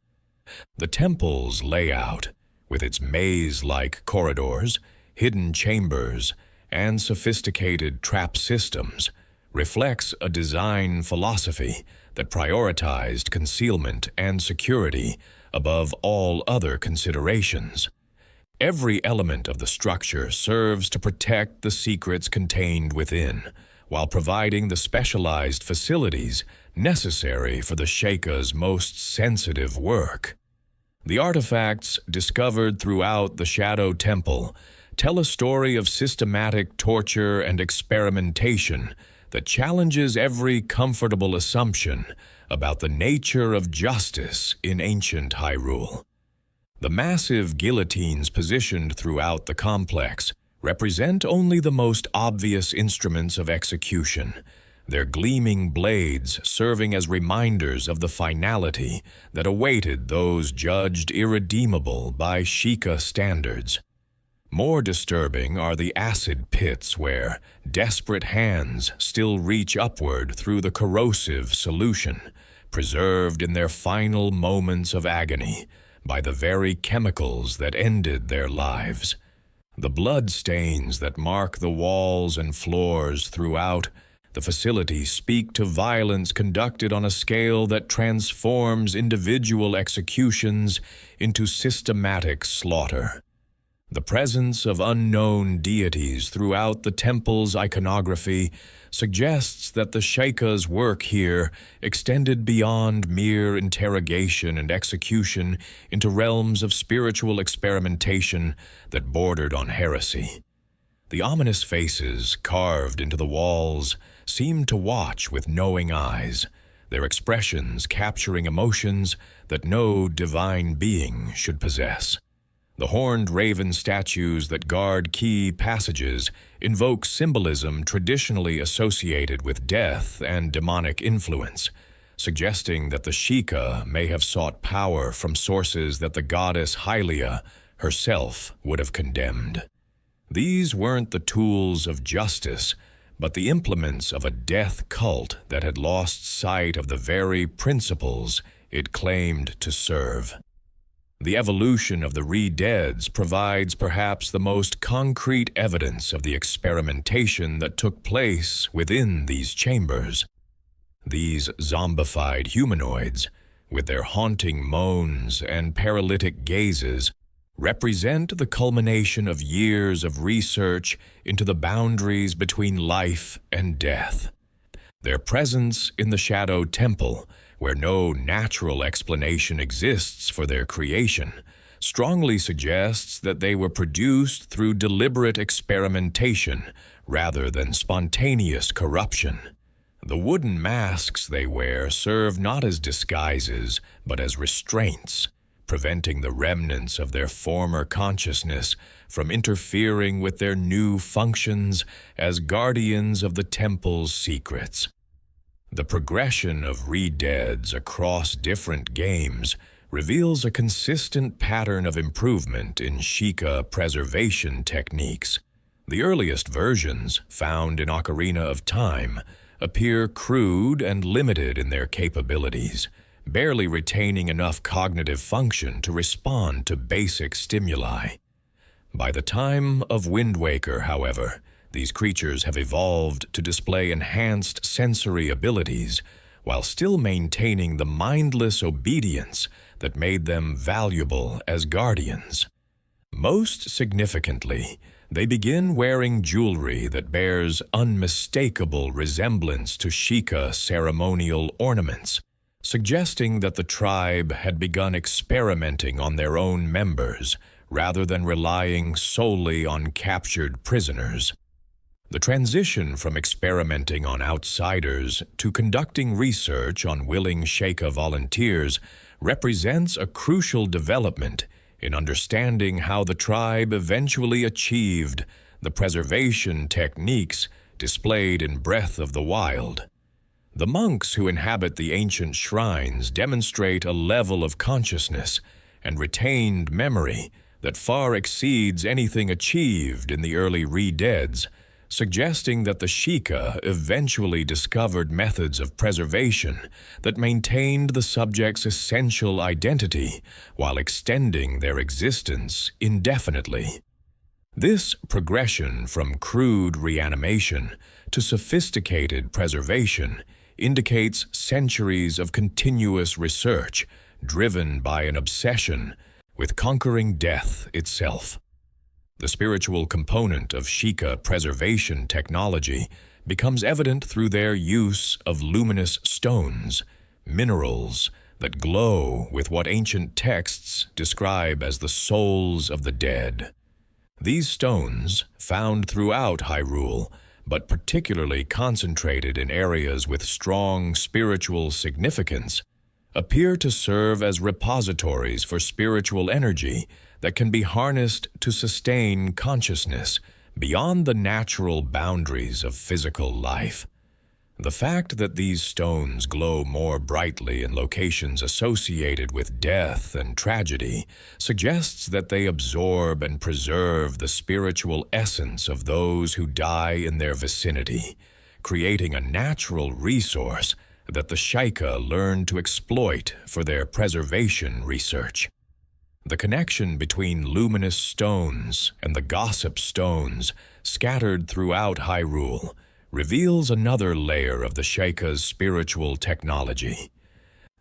The temple's layout, with its maze-like corridors, hidden chambers, and sophisticated trap systems, reflects a design philosophy that prioritized concealment and security above all other considerations. Every element of the structure serves to protect the secrets contained within, while providing the specialized facilities necessary for the Sheikah's most sensitive work. The artifacts discovered throughout the Shadow Temple tell a story of systematic torture and experimentation that challenges every comfortable assumption about the nature of justice in ancient Hyrule. The massive guillotines positioned throughout the complex represent only the most obvious instruments of execution, their gleaming blades serving as reminders of the finality that awaited those judged irredeemable by Sheikah standards. More disturbing are the acid pits where desperate hands still reach upward through the corrosive solution, preserved in their final moments of agony by the very chemicals that ended their lives. The blood stains that mark the walls and floors throughout the facility speak to violence conducted on a scale that transforms individual executions into systematic slaughter. The presence of unknown deities throughout the temple's iconography suggests that the Sheikah's work here extended beyond mere interrogation and execution into realms of spiritual experimentation that bordered on heresy. The ominous faces carved into the walls seemed to watch with knowing eyes, their expressions capturing emotions that no divine being should possess. The horned raven statues that guard key passages invoke symbolism traditionally associated with death and demonic influence, suggesting that the Sheikah may have sought power from sources that the goddess Hylia herself would have condemned. These weren't the tools of justice, but the implements of a death cult that had lost sight of the very principles it claimed to serve. The evolution of the Re-Deads provides perhaps the most concrete evidence of the experimentation that took place within these chambers. These zombified humanoids, with their haunting moans and paralytic gazes, represent the culmination of years of research into the boundaries between life and death. Their presence in the Shadow Temple, where no natural explanation exists for their creation, strongly suggests that they were produced through deliberate experimentation rather than spontaneous corruption. The wooden masks they wear serve not as disguises, but as restraints, preventing the remnants of their former consciousness from interfering with their new functions as guardians of the temple's secrets. The progression of Re-Deads across different games reveals a consistent pattern of improvement in Sheikah preservation techniques. The earliest versions, found in Ocarina of Time, appear crude and limited in their capabilities, barely retaining enough cognitive function to respond to basic stimuli. By the time of Wind Waker, however, these creatures have evolved to display enhanced sensory abilities while still maintaining the mindless obedience that made them valuable as guardians. Most significantly, they begin wearing jewelry that bears unmistakable resemblance to Sheikah ceremonial ornaments, suggesting that the tribe had begun experimenting on their own members rather than relying solely on captured prisoners. The transition from experimenting on outsiders to conducting research on willing Sheikah volunteers represents a crucial development in understanding how the tribe eventually achieved the preservation techniques displayed in Breath of the Wild. The monks who inhabit the ancient shrines demonstrate a level of consciousness and retained memory that far exceeds anything achieved in the early Re-Deads, suggesting that the Sheikah eventually discovered methods of preservation that maintained the subject's essential identity while extending their existence indefinitely. This progression from crude reanimation to sophisticated preservation indicates centuries of continuous research driven by an obsession with conquering death itself. The spiritual component of Sheikah preservation technology becomes evident through their use of luminous stones, minerals that glow with what ancient texts describe as the souls of the dead. These stones, found throughout Hyrule, but particularly concentrated in areas with strong spiritual significance, appear to serve as repositories for spiritual energy that can be harnessed to sustain consciousness beyond the natural boundaries of physical life. The fact that these stones glow more brightly in locations associated with death and tragedy suggests that they absorb and preserve the spiritual essence of those who die in their vicinity, creating a natural resource that the Sheikah learn to exploit for their preservation research. The connection between luminous stones and the gossip stones scattered throughout Hyrule reveals another layer of the Sheikah's spiritual technology.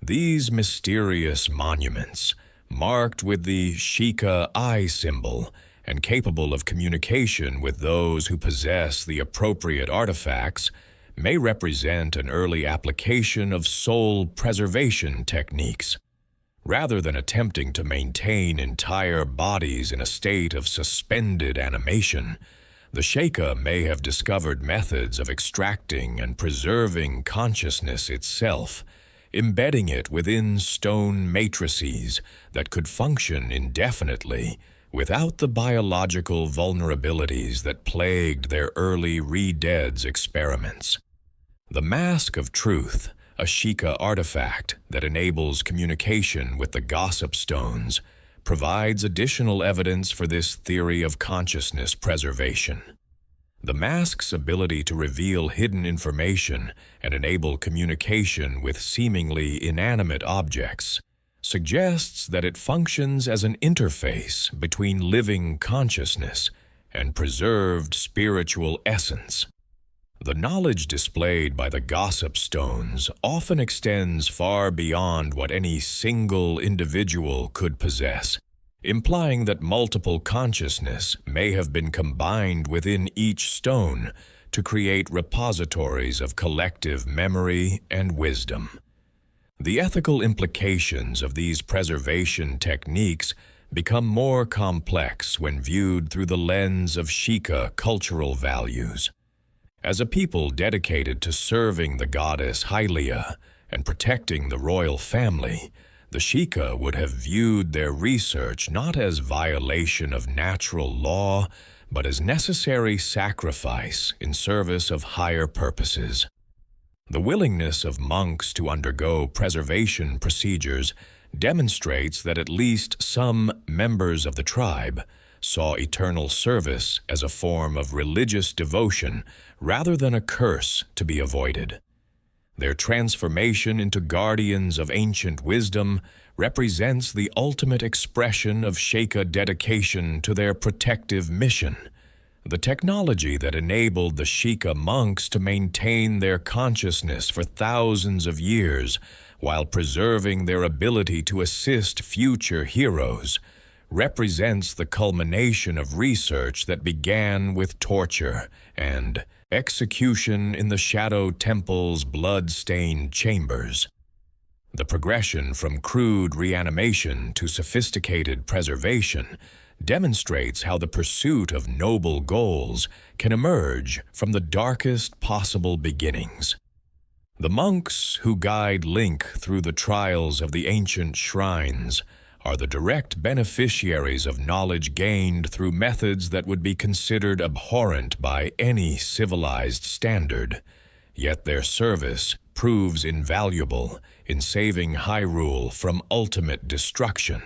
These mysterious monuments, marked with the Sheikah eye symbol and capable of communication with those who possess the appropriate artifacts, may represent an early application of soul preservation techniques. Rather than attempting to maintain entire bodies in a state of suspended animation, the Sheikah may have discovered methods of extracting and preserving consciousness itself, embedding it within stone matrices that could function indefinitely without the biological vulnerabilities that plagued their early Re-Deads experiments. The Mask of Truth, a Sheikah artifact that enables communication with the gossip stones, provides additional evidence for this theory of consciousness preservation. The mask's ability to reveal hidden information and enable communication with seemingly inanimate objects suggests that it functions as an interface between living consciousness and preserved spiritual essence. The knowledge displayed by the gossip stones often extends far beyond what any single individual could possess, implying that multiple consciousness may have been combined within each stone to create repositories of collective memory and wisdom. The ethical implications of these preservation techniques become more complex when viewed through the lens of Sheikah cultural values. As a people dedicated to serving the goddess Hylia and protecting the royal family, the Sheikah would have viewed their research not as violation of natural law, but as necessary sacrifice in service of higher purposes. The willingness of monks to undergo preservation procedures demonstrates that at least some members of the tribe saw eternal service as a form of religious devotion rather than a curse to be avoided. Their transformation into guardians of ancient wisdom represents the ultimate expression of Sheikah dedication to their protective mission. The technology that enabled the Sheikah monks to maintain their consciousness for thousands of years while preserving their ability to assist future heroes represents the culmination of research that began with torture and execution in the Shadow Temple's blood-stained chambers. The progression from crude reanimation to sophisticated preservation demonstrates how the pursuit of noble goals can emerge from the darkest possible beginnings. The monks who guide Link through the trials of the ancient shrines are the direct beneficiaries of knowledge gained through methods that would be considered abhorrent by any civilized standard, yet their service proves invaluable in saving Hyrule from ultimate destruction.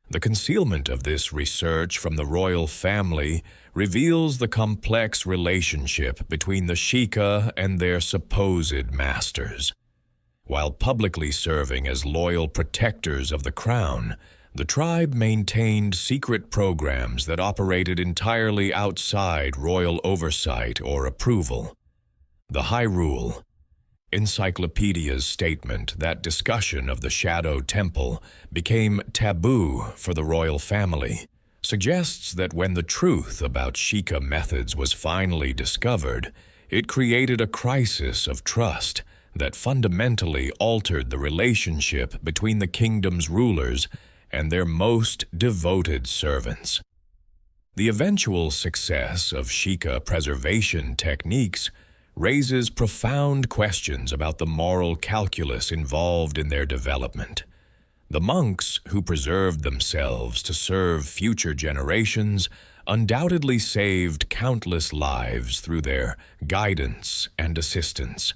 The concealment of this research from the royal family reveals the complex relationship between the Sheikah and their supposed masters. While publicly serving as loyal protectors of the crown, the tribe maintained secret programs that operated entirely outside royal oversight or approval. The Hyrule Encyclopedia's statement that discussion of the Shadow Temple became taboo for the royal family suggests that when the truth about Sheikah methods was finally discovered, it created a crisis of trust that fundamentally altered the relationship between the kingdom's rulers and their most devoted servants. The eventual success of Sheikah preservation techniques raises profound questions about the moral calculus involved in their development. The monks who preserved themselves to serve future generations undoubtedly saved countless lives through their guidance and assistance.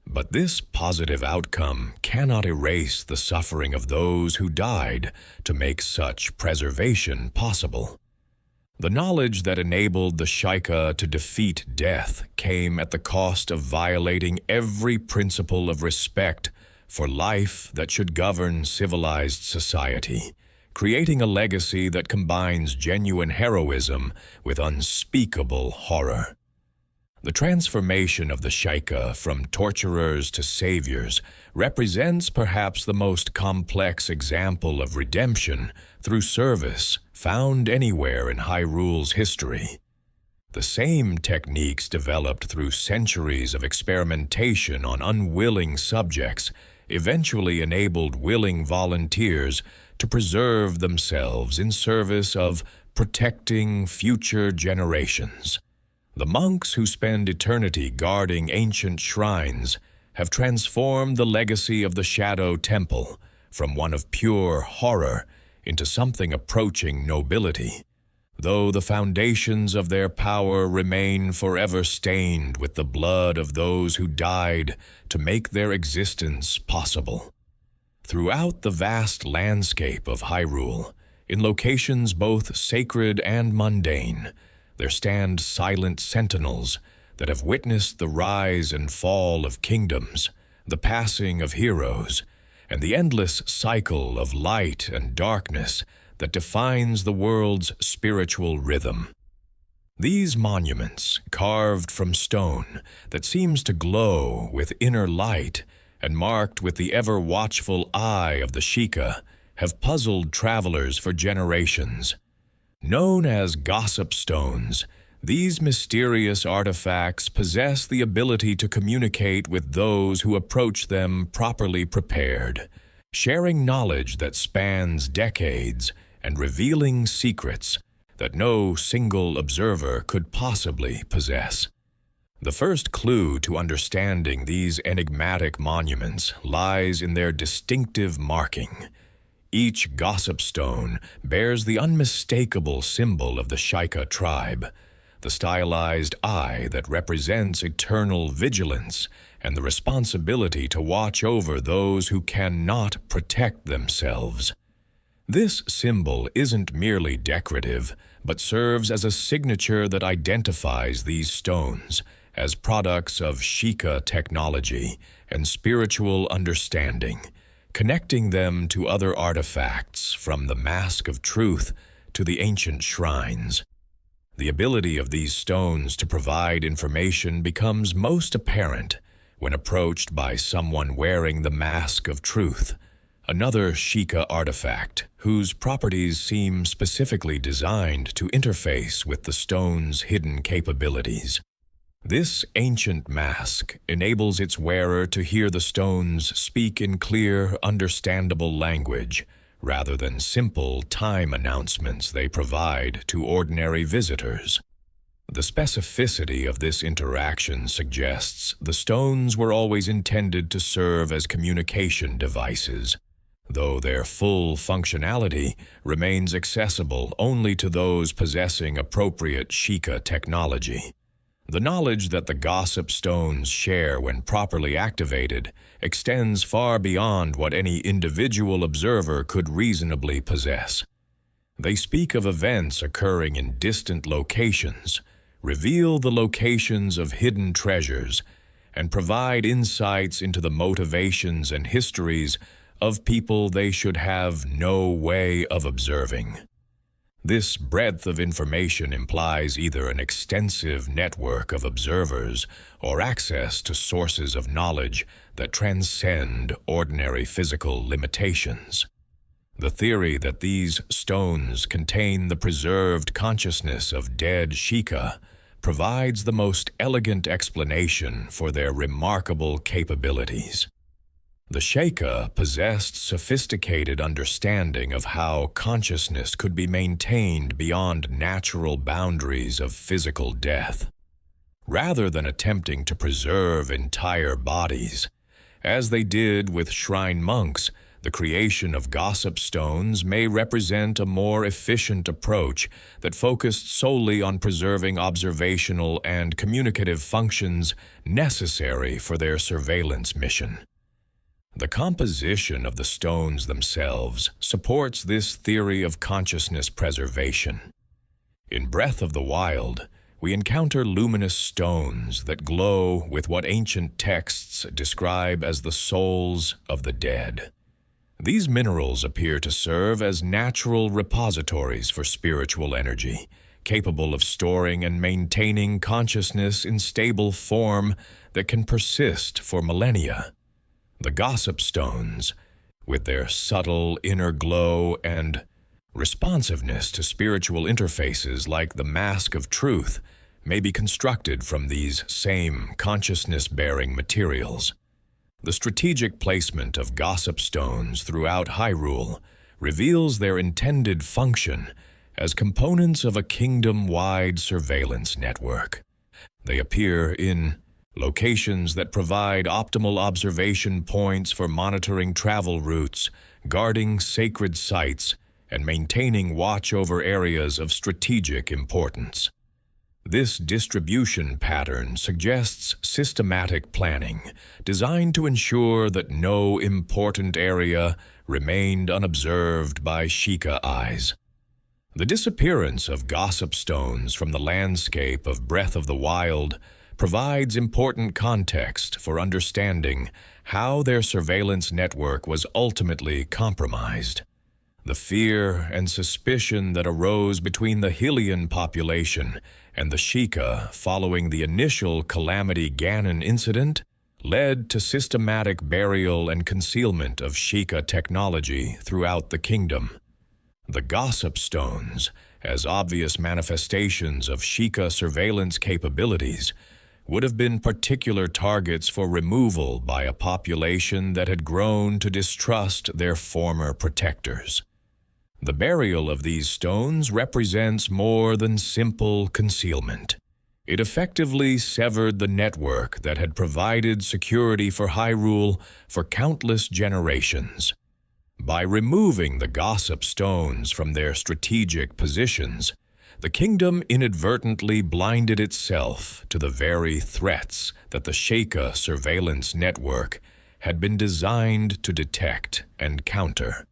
But this positive outcome cannot erase the suffering of those who died to make such preservation possible. The knowledge that enabled the Sheikah to defeat death came at the cost of violating every principle of respect for life that should govern civilized society, creating a legacy that combines genuine heroism with unspeakable horror. The transformation of the Sheikah from torturers to saviors represents perhaps the most complex example of redemption through service found anywhere in Hyrule's history. The same techniques developed through centuries of experimentation on unwilling subjects eventually enabled willing volunteers to preserve themselves in service of protecting future generations. The monks who spend eternity guarding ancient shrines have transformed the legacy of the Shadow Temple from one of pure horror into something approaching nobility, though the foundations of their power remain forever stained with the blood of those who died to make their existence possible. Throughout the vast landscape of Hyrule, in locations both sacred and mundane, there stand silent sentinels that have witnessed the rise and fall of kingdoms, the passing of heroes, and the endless cycle of light and darkness that defines the world's spiritual rhythm. These monuments, carved from stone that seems to glow with inner light and marked with the ever-watchful eye of the Sheikah, have puzzled travelers for generations. Known as gossip stones, these mysterious artifacts possess the ability to communicate with those who approach them properly prepared, sharing knowledge that spans decades and revealing secrets that no single observer could possibly possess. The first clue to understanding these enigmatic monuments lies in their distinctive marking. Each gossip stone bears the unmistakable symbol of the Sheikah tribe, the stylized eye that represents eternal vigilance and the responsibility to watch over those who cannot protect themselves. This symbol isn't merely decorative, but serves as a signature that identifies these stones as products of Sheikah technology and spiritual understanding, connecting them to other artifacts from the Mask of Truth to the ancient shrines. The ability of these stones to provide information becomes most apparent when approached by someone wearing the Mask of Truth, another Sheikah artifact whose properties seem specifically designed to interface with the stone's hidden capabilities. This ancient mask enables its wearer to hear the stones speak in clear, understandable language, rather than simple time announcements they provide to ordinary visitors. The specificity of this interaction suggests the stones were always intended to serve as communication devices, though their full functionality remains accessible only to those possessing appropriate Sheikah technology. The knowledge that the gossip stones share when properly activated extends far beyond what any individual observer could reasonably possess. They speak of events occurring in distant locations, reveal the locations of hidden treasures, and provide insights into the motivations and histories of people they should have no way of observing. This breadth of information implies either an extensive network of observers or access to sources of knowledge that transcend ordinary physical limitations. The theory that these stones contain the preserved consciousness of dead Sheikah provides the most elegant explanation for their remarkable capabilities. The Sheikah possessed sophisticated understanding of how consciousness could be maintained beyond natural boundaries of physical death. Rather than attempting to preserve entire bodies, as they did with shrine monks, the creation of gossip stones may represent a more efficient approach that focused solely on preserving observational and communicative functions necessary for their surveillance mission. The composition of the stones themselves supports this theory of consciousness preservation. In Breath of the Wild, we encounter luminous stones that glow with what ancient texts describe as the souls of the dead. These minerals appear to serve as natural repositories for spiritual energy, capable of storing and maintaining consciousness in stable form that can persist for millennia. The gossip stones, with their subtle inner glow and responsiveness to spiritual interfaces like the Mask of Truth, may be constructed from these same consciousness-bearing materials. The strategic placement of gossip stones throughout Hyrule reveals their intended function as components of a kingdom-wide surveillance network. They appear in locations that provide optimal observation points for monitoring travel routes, guarding sacred sites, and maintaining watch over areas of strategic importance. This distribution pattern suggests systematic planning, designed to ensure that no important area remained unobserved by Sheikah eyes. The disappearance of gossip stones from the landscape of Breath of the Wild provides important context for understanding how their surveillance network was ultimately compromised. The fear and suspicion that arose between the Hylian population and the Sheikah following the initial Calamity Ganon incident led to systematic burial and concealment of Sheikah technology throughout the kingdom. The gossip stones, as obvious manifestations of Sheikah surveillance capabilities, would have been particular targets for removal by a population that had grown to distrust their former protectors. The burial of these stones represents more than simple concealment. It effectively severed the network that had provided security for Hyrule for countless generations. By removing the gossip stones from their strategic positions, the kingdom inadvertently blinded itself to the very threats that the Sheikah surveillance network had been designed to detect and counter.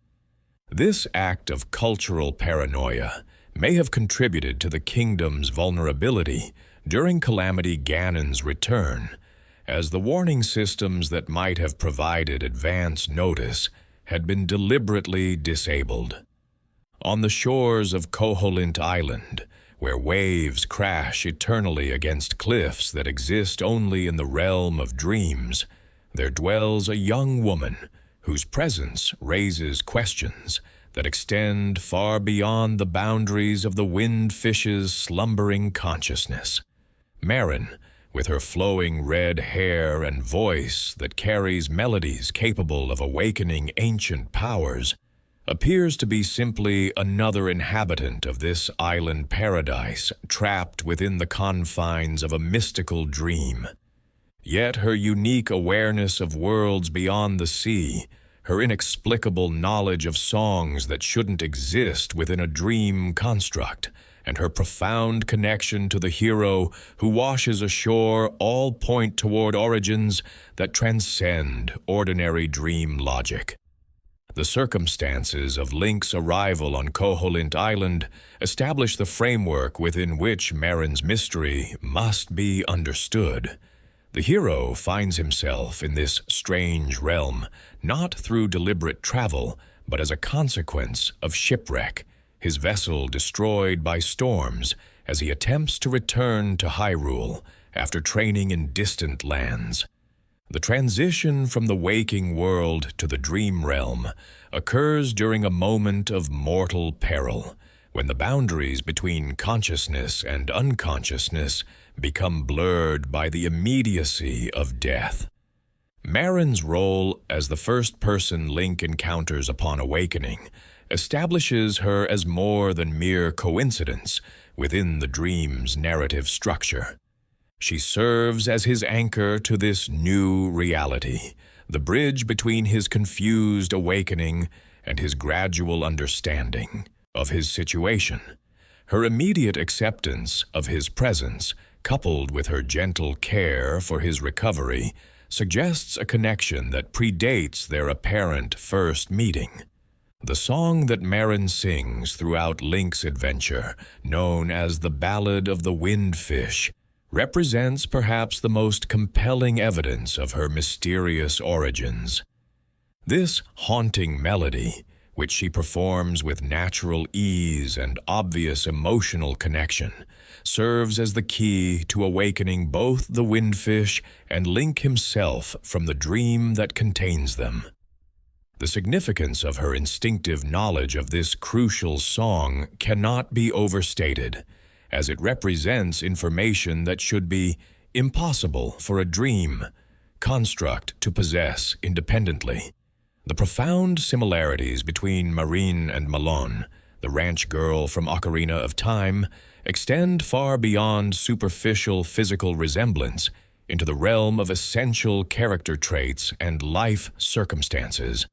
This act of cultural paranoia may have contributed to the kingdom's vulnerability during Calamity Ganon's return, as the warning systems that might have provided advance notice had been deliberately disabled. On the shores of Koholint Island, where waves crash eternally against cliffs that exist only in the realm of dreams, there dwells a young woman whose presence raises questions that extend far beyond the boundaries of the wind fish's slumbering consciousness. Marin, with her flowing red hair and voice that carries melodies capable of awakening ancient powers, appears to be simply another inhabitant of this island paradise trapped within the confines of a mystical dream. Yet her unique awareness of worlds beyond the sea, her inexplicable knowledge of songs that shouldn't exist within a dream construct, and her profound connection to the hero who washes ashore all point toward origins that transcend ordinary dream logic. The circumstances of Link's arrival on Koholint Island establish the framework within which Marin's mystery must be understood. The hero finds himself in this strange realm, not through deliberate travel, but as a consequence of shipwreck, his vessel destroyed by storms as he attempts to return to Hyrule after training in distant lands. The transition from the waking world to the dream realm occurs during a moment of mortal peril, when the boundaries between consciousness and unconsciousness become blurred by the immediacy of death. Marin's role as the first person Link encounters upon awakening establishes her as more than mere coincidence within the dream's narrative structure. She serves as his anchor to this new reality, the bridge between his confused awakening and his gradual understanding of his situation. Her immediate acceptance of his presence, coupled with her gentle care for his recovery, suggests a connection that predates their apparent first meeting. The song that Marin sings throughout Link's adventure, known as the Ballad of the Windfish, represents perhaps the most compelling evidence of her mysterious origins. This haunting melody, which she performs with natural ease and obvious emotional connection, serves as the key to awakening both the Windfish and Link himself from the dream that contains them. The significance of her instinctive knowledge of this crucial song cannot be overstated, as it represents information that should be impossible for a dream construct to possess independently. The profound similarities between Marin and Malone, the ranch girl from Ocarina of Time, extend far beyond superficial physical resemblance into the realm of essential character traits and life circumstances.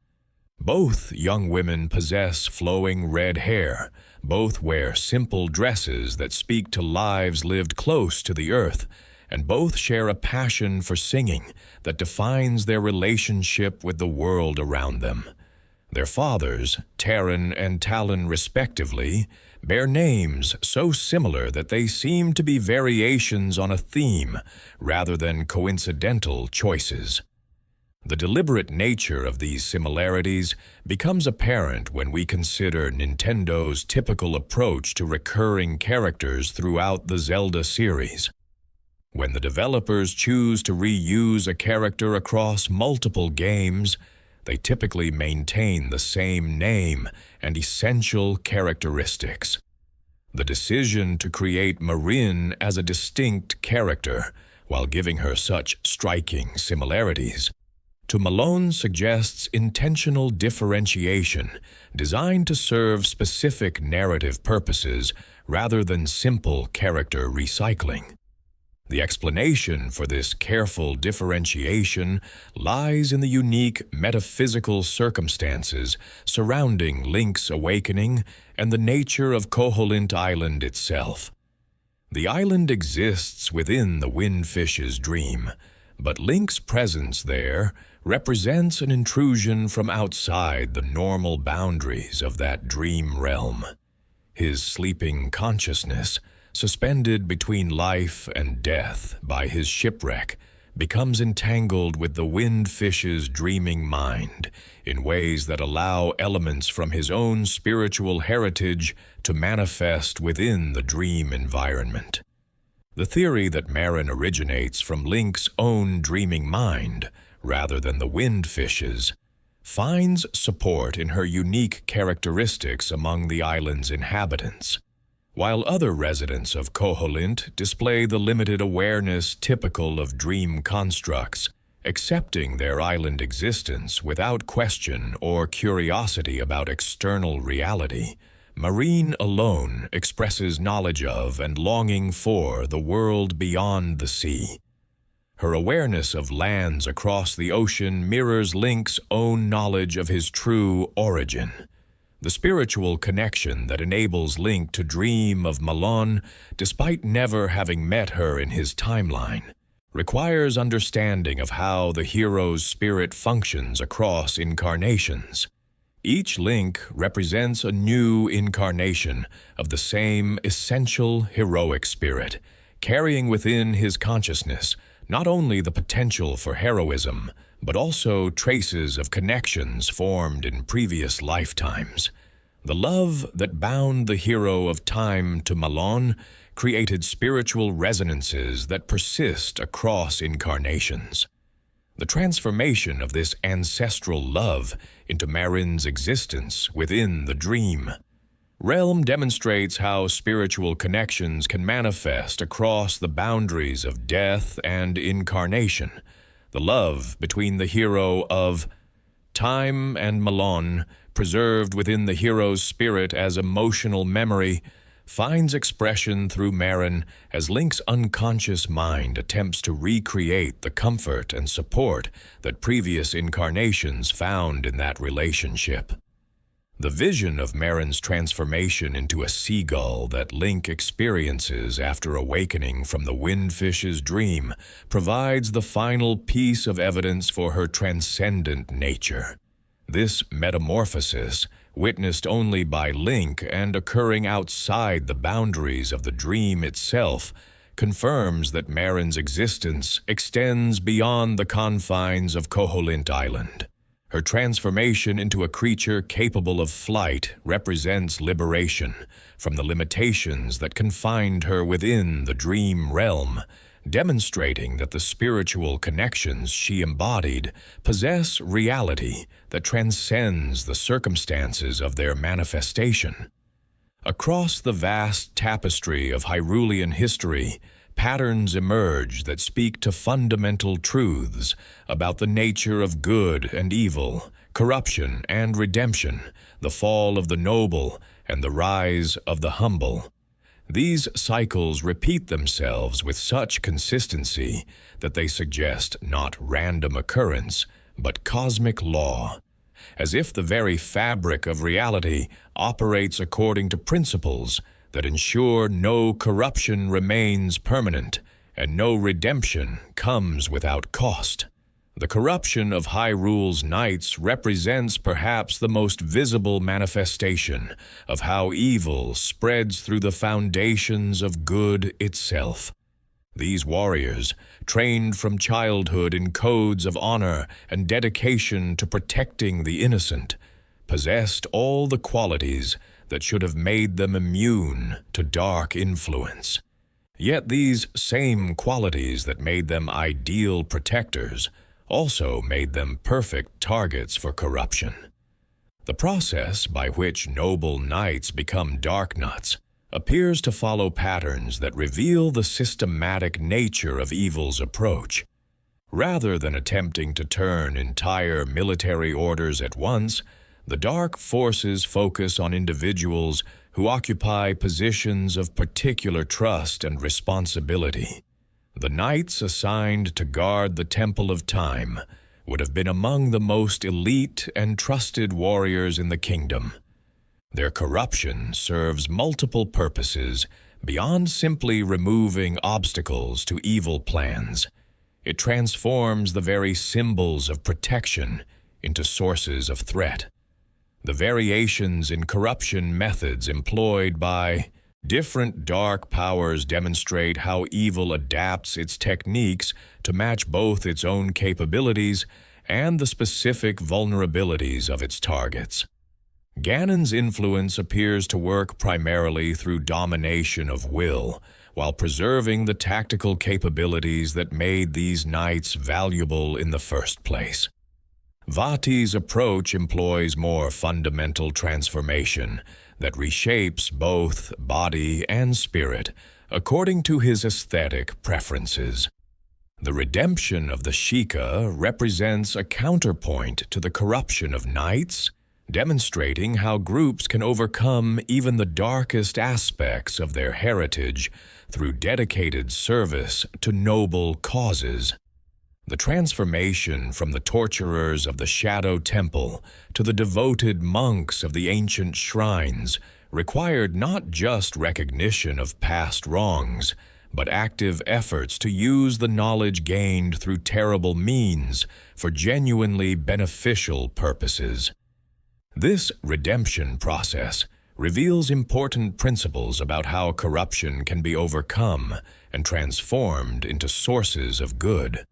Both young women possess flowing red hair. Both wear simple dresses that speak to lives lived close to the earth, and both share a passion for singing that defines their relationship with the world around them. Their fathers, Terran and Talon respectively, bear names so similar that they seem to be variations on a theme rather than coincidental choices. The deliberate nature of these similarities becomes apparent when we consider Nintendo's typical approach to recurring characters throughout the Zelda series. When the developers choose to reuse a character across multiple games, they typically maintain the same name and essential characteristics. The decision to create Marin as a distinct character, while giving her such striking similarities, to Malone suggests intentional differentiation designed to serve specific narrative purposes rather than simple character recycling. The explanation for this careful differentiation lies in the unique metaphysical circumstances surrounding Link's awakening and the nature of Koholint Island itself. The island exists within the Windfish's dream, but Link's presence there represents an intrusion from outside the normal boundaries of that dream realm. His sleeping consciousness, suspended between life and death by his shipwreck, becomes entangled with the Windfish's dreaming mind in ways that allow elements from his own spiritual heritage to manifest within the dream environment. The theory that Marin originates from Link's own dreaming mind, rather than the Windfish's, finds support in her unique characteristics among the island's inhabitants. While other residents of Koholint display the limited awareness typical of dream constructs, accepting their island existence without question or curiosity about external reality, Marin alone expresses knowledge of and longing for the world beyond the sea. Her awareness of lands across the ocean mirrors Link's own knowledge of his true origin. The spiritual connection that enables Link to dream of Malon despite never having met her in his timeline requires understanding of how the hero's spirit functions across incarnations. Each Link represents a new incarnation of the same essential heroic spirit, carrying within his consciousness not only the potential for heroism, but also traces of connections formed in previous lifetimes. The love that bound the hero of time to Malon created spiritual resonances that persist across incarnations. The transformation of this ancestral love into Marin's existence within the dream realm demonstrates how spiritual connections can manifest across the boundaries of death and incarnation. The love between the hero of time and Malon, preserved within the hero's spirit as emotional memory, finds expression through Marin as Link's unconscious mind attempts to recreate the comfort and support that previous incarnations found in that relationship. The vision of Marin's transformation into a seagull that Link experiences after awakening from the Windfish's dream provides the final piece of evidence for her transcendent nature. This metamorphosis, witnessed only by Link and occurring outside the boundaries of the dream itself, confirms that Marin's existence extends beyond the confines of Koholint Island. Her transformation into a creature capable of flight represents liberation from the limitations that confined her within the dream realm, demonstrating that the spiritual connections she embodied possess reality that transcends the circumstances of their manifestation. Across the vast tapestry of Hyrulean history, patterns emerge that speak to fundamental truths about the nature of good and evil, corruption and redemption, the fall of the noble and the rise of the humble. These cycles repeat themselves with such consistency that they suggest not random occurrence, but cosmic law, as if the very fabric of reality operates according to principles that ensure no corruption remains permanent and no redemption comes without cost. The corruption of Hyrule's knights represents perhaps the most visible manifestation of how evil spreads through the foundations of good itself. These warriors, trained from childhood in codes of honor and dedication to protecting the innocent, possessed all the qualities that should have made them immune to dark influence. Yet these same qualities that made them ideal protectors also made them perfect targets for corruption. The process by which noble knights become dark nuts appears to follow patterns that reveal the systematic nature of evil's approach. Rather than attempting to turn entire military orders at once, the dark forces focus on individuals who occupy positions of particular trust and responsibility. The knights assigned to guard the Temple of Time would have been among the most elite and trusted warriors in the kingdom. Their corruption serves multiple purposes beyond simply removing obstacles to evil plans. It transforms the very symbols of protection into sources of threat. The variations in corruption methods employed by different dark powers demonstrate how evil adapts its techniques to match both its own capabilities and the specific vulnerabilities of its targets. Ganon's influence appears to work primarily through domination of will, while preserving the tactical capabilities that made these knights valuable in the first place. Vati's approach employs more fundamental transformation that reshapes both body and spirit according to his aesthetic preferences. The redemption of the Sheikah represents a counterpoint to the corruption of knights, demonstrating how groups can overcome even the darkest aspects of their heritage through dedicated service to noble causes. The transformation from the torturers of the Shadow Temple to the devoted monks of the ancient shrines required not just recognition of past wrongs, but active efforts to use the knowledge gained through terrible means for genuinely beneficial purposes. This redemption process reveals important principles about how corruption can be overcome and transformed into sources of good.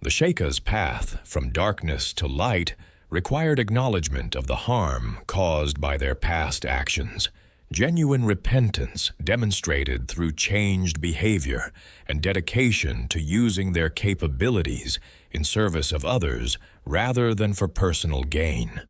The Sheikah's path from darkness to light required acknowledgement of the harm caused by their past actions, genuine repentance demonstrated through changed behavior, and dedication to using their capabilities in service of others rather than for personal gain.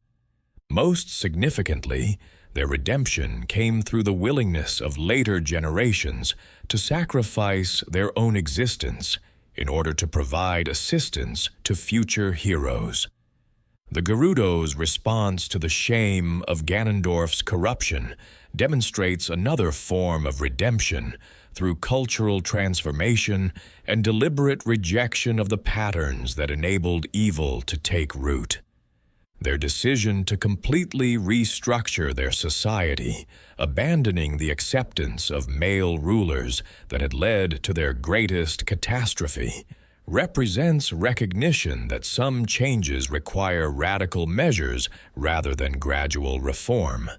Most significantly, their redemption came through the willingness of later generations to sacrifice their own existence in order to provide assistance to future heroes. The Gerudo's response to the shame of Ganondorf's corruption demonstrates another form of redemption through cultural transformation and deliberate rejection of the patterns that enabled evil to take root. Their decision to completely restructure their society, abandoning the acceptance of male rulers that had led to their greatest catastrophe, represents recognition that some changes require radical measures rather than gradual reform.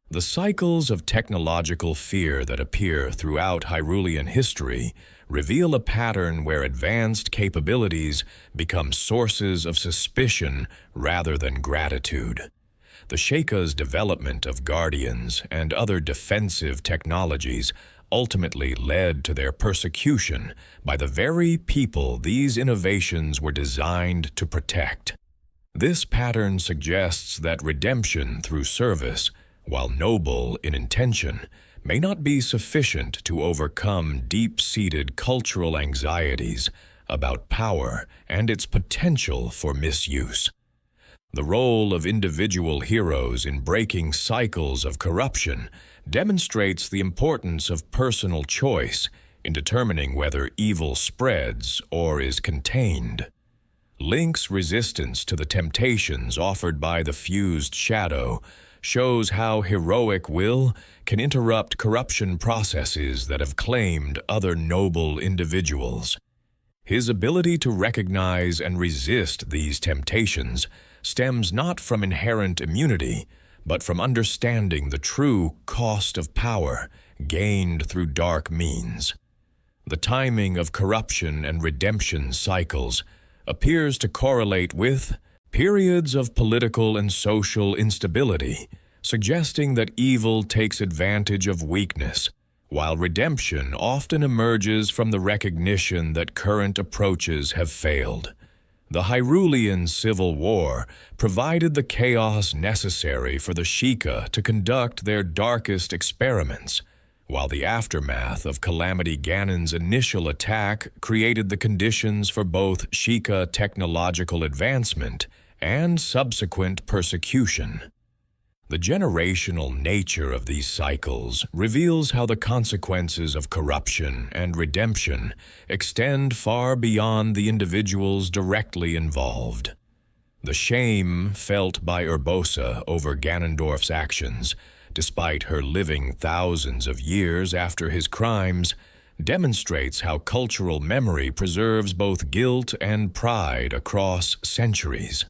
The cycles of technological fear that appear throughout Hyrulean history reveal a pattern where advanced capabilities become sources of suspicion rather than gratitude. The Sheikah's development of guardians and other defensive technologies ultimately led to their persecution by the very people these innovations were designed to protect. This pattern suggests that redemption through service, while noble in intention, may not be sufficient to overcome deep-seated cultural anxieties about power and its potential for misuse. The role of individual heroes in breaking cycles of corruption demonstrates the importance of personal choice in determining whether evil spreads or is contained. Link's resistance to the temptations offered by the fused shadow shows how heroic will can interrupt corruption processes that have claimed other noble individuals. His ability to recognize and resist these temptations stems not from inherent immunity, but from understanding the true cost of power gained through dark means. The timing of corruption and redemption cycles appears to correlate with periods of political and social instability, suggesting that evil takes advantage of weakness, while redemption often emerges from the recognition that current approaches have failed. The Hyrulean Civil War provided the chaos necessary for the Sheikah to conduct their darkest experiments, while the aftermath of Calamity Ganon's initial attack created the conditions for both Sheikah technological advancement and subsequent persecution. The generational nature of these cycles reveals how the consequences of corruption and redemption extend far beyond the individuals directly involved. The shame felt by Urbosa over Ganondorf's actions, despite her living thousands of years after his crimes, demonstrates how cultural memory preserves both guilt and pride across centuries.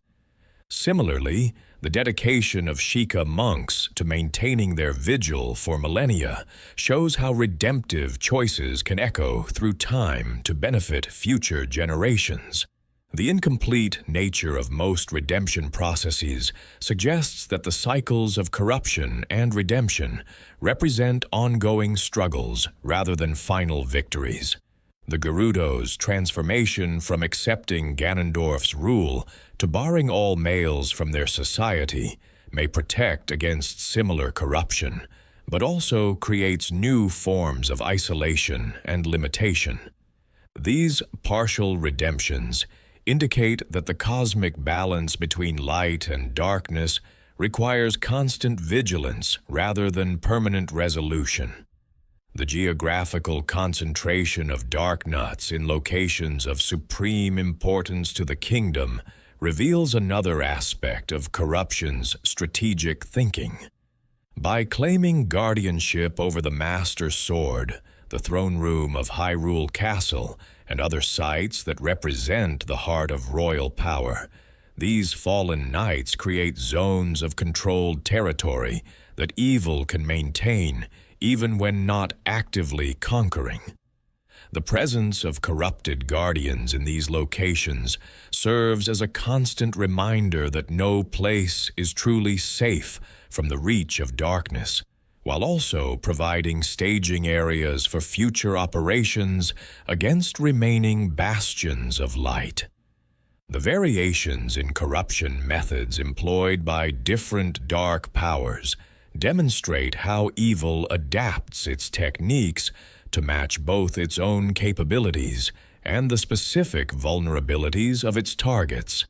Similarly, the dedication of Sheikah monks to maintaining their vigil for millennia shows how redemptive choices can echo through time to benefit future generations. The incomplete nature of most redemption processes suggests that the cycles of corruption and redemption represent ongoing struggles rather than final victories. The Gerudo's transformation from accepting Ganondorf's rule to barring all males from their society may protect against similar corruption, but also creates new forms of isolation and limitation. These partial redemptions indicate that the cosmic balance between light and darkness requires constant vigilance rather than permanent resolution. The geographical concentration of dark nuts in locations of supreme importance to the kingdom reveals another aspect of corruption's strategic thinking. By claiming guardianship over the Master Sword, the throne room of Hyrule Castle, and other sites that represent the heart of royal power, these fallen knights create zones of controlled territory that evil can maintain even when not actively conquering. The presence of corrupted guardians in these locations serves as a constant reminder that no place is truly safe from the reach of darkness, while also providing staging areas for future operations against remaining bastions of light. The variations in corruption methods employed by different dark powers demonstrate how evil adapts its techniques to match both its own capabilities and the specific vulnerabilities of its targets.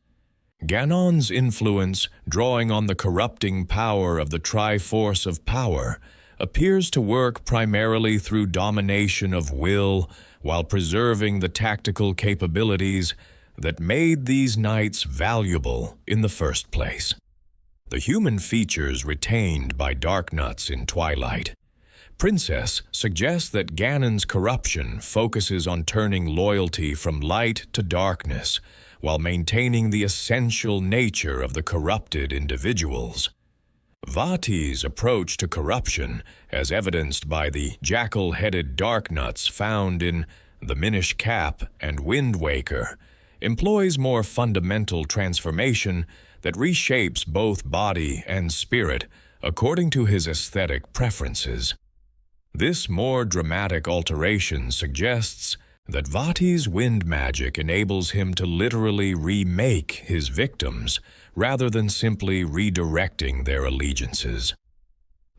Ganon's influence, drawing on the corrupting power of the Triforce of Power, appears to work primarily through domination of will while preserving the tactical capabilities that made these knights valuable in the first place. The human features retained by Darknuts in Twilight Princess suggests that Ganon's corruption focuses on turning loyalty from light to darkness, while maintaining the essential nature of the corrupted individuals. Vati's approach to corruption, as evidenced by the jackal-headed Darknuts found in the Minish Cap and Wind Waker, employs more fundamental transformation that reshapes both body and spirit according to his aesthetic preferences. This more dramatic alteration suggests that Vati's wind magic enables him to literally remake his victims rather than simply redirecting their allegiances.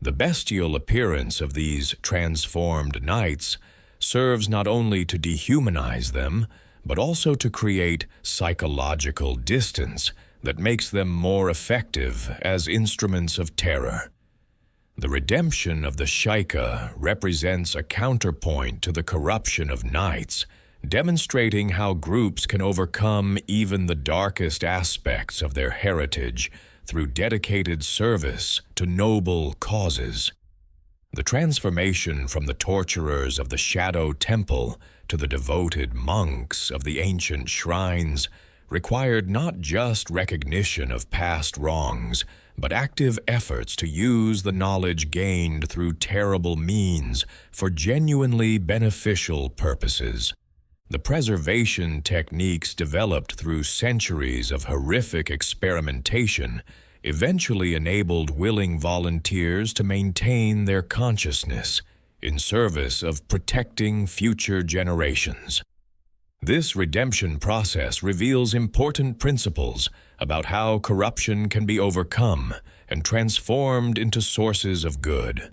The bestial appearance of these transformed knights serves not only to dehumanize them, but also to create psychological distance that makes them more effective as instruments of terror. The redemption of the Sheikah represents a counterpoint to the corruption of knights, demonstrating how groups can overcome even the darkest aspects of their heritage through dedicated service to noble causes. The transformation from the torturers of the Shadow Temple to the devoted monks of the ancient shrines required not just recognition of past wrongs, but active efforts to use the knowledge gained through terrible means for genuinely beneficial purposes. The preservation techniques developed through centuries of horrific experimentation eventually enabled willing volunteers to maintain their consciousness in service of protecting future generations. This redemption process reveals important principles about how corruption can be overcome and transformed into sources of good.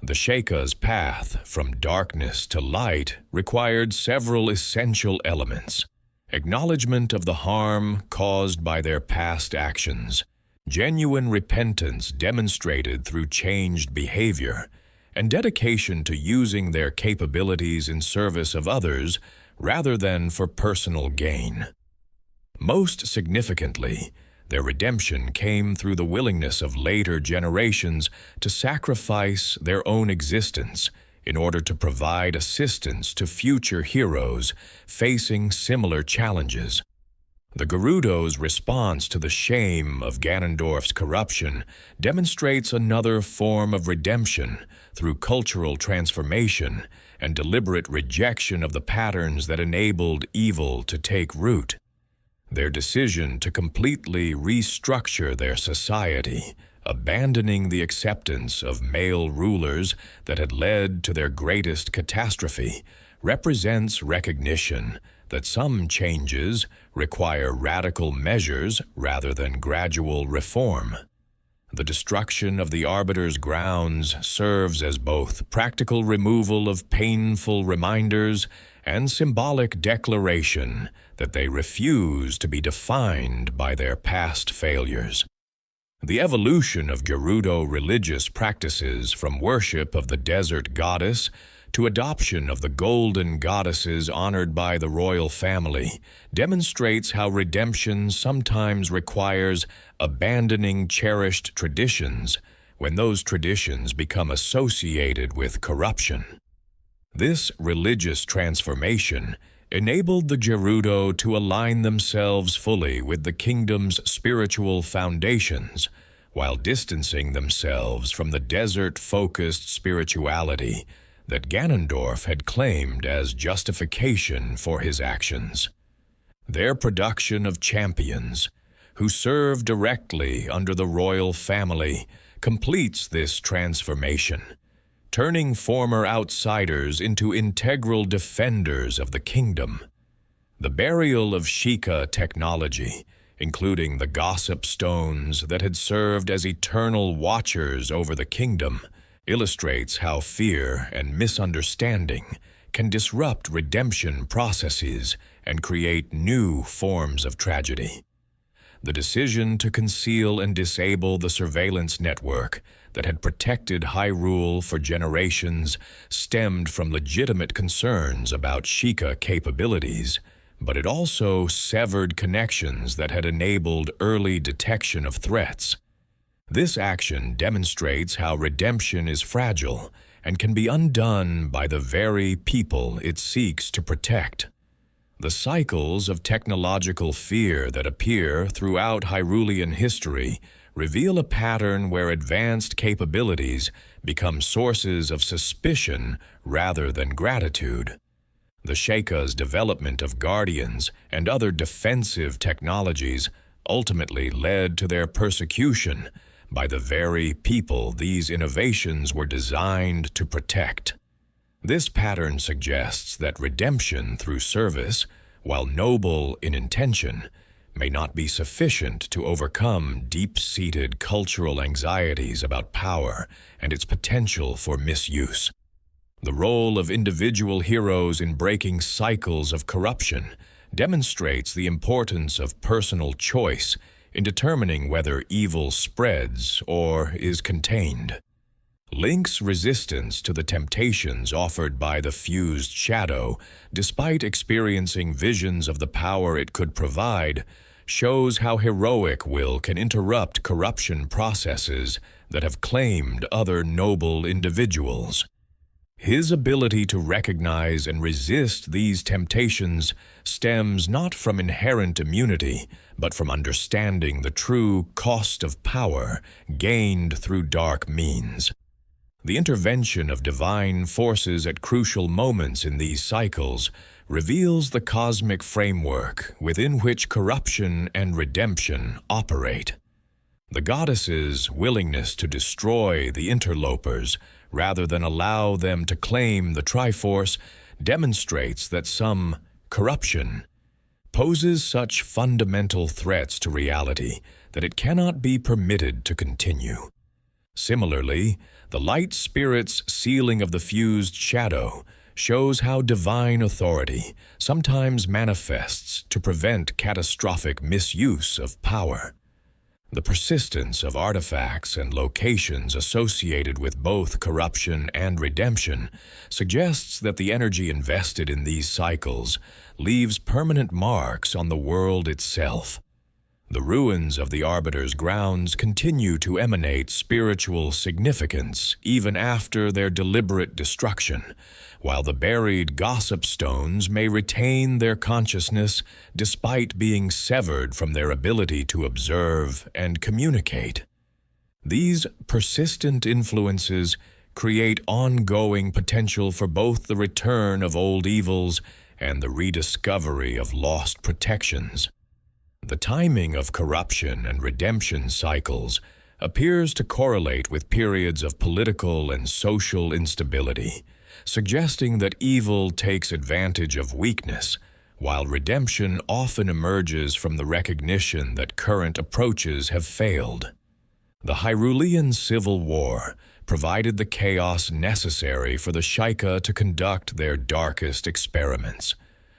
The Sheikah's path from darkness to light required several essential elements: acknowledgement of the harm caused by their past actions, Genuine repentance demonstrated through changed behavior, and dedication to using their capabilities in service of others rather than for personal gain. Most significantly, their redemption came through the willingness of later generations to sacrifice their own existence in order to provide assistance to future heroes facing similar challenges. The Gerudo's response to the shame of Ganondorf's corruption demonstrates another form of redemption through cultural transformation and deliberate rejection of the patterns that enabled evil to take root. Their decision to completely restructure their society, abandoning the acceptance of male rulers that had led to their greatest catastrophe, represents recognition that some changes require radical measures rather than gradual reform. The destruction of the Arbiter's grounds serves as both practical removal of painful reminders and symbolic declaration that they refuse to be defined by their past failures. The evolution of Gerudo religious practices from worship of the desert goddess to adoption of the golden goddesses honored by the royal family demonstrates how redemption sometimes requires abandoning cherished traditions when those traditions become associated with corruption. This religious transformation enabled the Gerudo to align themselves fully with the kingdom's spiritual foundations, while distancing themselves from the desert-focused spirituality that Ganondorf had claimed as justification for his actions. Their production of champions, who serve directly under the royal family, completes this transformation, turning former outsiders into integral defenders of the kingdom. The burial of Sheikah technology, including the gossip stones that had served as eternal watchers over the kingdom, illustrates how fear and misunderstanding can disrupt redemption processes and create new forms of tragedy. The decision to conceal and disable the surveillance network that had protected Hyrule for generations stemmed from legitimate concerns about Sheikah capabilities, but it also severed connections that had enabled early detection of threats. This action demonstrates how redemption is fragile and can be undone by the very people it seeks to protect. The cycles of technological fear that appear throughout Hyrulean history reveal a pattern where advanced capabilities become sources of suspicion rather than gratitude. The Sheikah's development of guardians and other defensive technologies ultimately led to their persecution by the very people these innovations were designed to protect. This pattern suggests that redemption through service, while noble in intention, may not be sufficient to overcome deep-seated cultural anxieties about power and its potential for misuse. The role of individual heroes in breaking cycles of corruption demonstrates the importance of personal choice in determining whether evil spreads or is contained. Link's resistance to the temptations offered by the fused shadow, despite experiencing visions of the power it could provide, shows how heroic will can interrupt corruption processes that have claimed other noble individuals. His ability to recognize and resist these temptations stems not from inherent immunity, but from understanding the true cost of power gained through dark means. The intervention of divine forces at crucial moments in these cycles reveals the cosmic framework within which corruption and redemption operate. The goddess's willingness to destroy the interlopers rather than allow them to claim the Triforce demonstrates that some corruption poses such fundamental threats to reality that it cannot be permitted to continue. Similarly, the light spirit's sealing of the fused shadow shows how divine authority sometimes manifests to prevent catastrophic misuse of power. The persistence of artifacts and locations associated with both corruption and redemption suggests that the energy invested in these cycles leaves permanent marks on the world itself. The ruins of the Arbiter's grounds continue to emanate spiritual significance even after their deliberate destruction, while the buried gossip stones may retain their consciousness despite being severed from their ability to observe and communicate. These persistent influences create ongoing potential for both the return of old evils and the rediscovery of lost protections. The timing of corruption and redemption cycles appears to correlate with periods of political and social instability, suggesting that evil takes advantage of weakness, while redemption often emerges from the recognition that current approaches have failed. The Hyrulean Civil War provided the chaos necessary for the Sheikah to conduct their darkest experiments,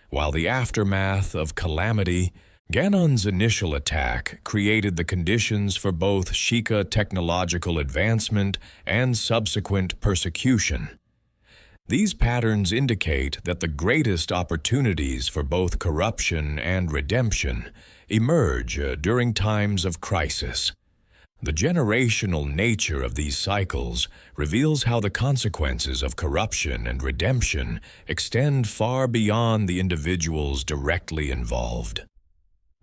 while the aftermath of calamity, Ganon's initial attack, created the conditions for both Sheikah technological advancement and subsequent persecution. These patterns indicate that the greatest opportunities for both corruption and redemption emerge during times of crisis. The generational nature of these cycles reveals how the consequences of corruption and redemption extend far beyond the individuals directly involved.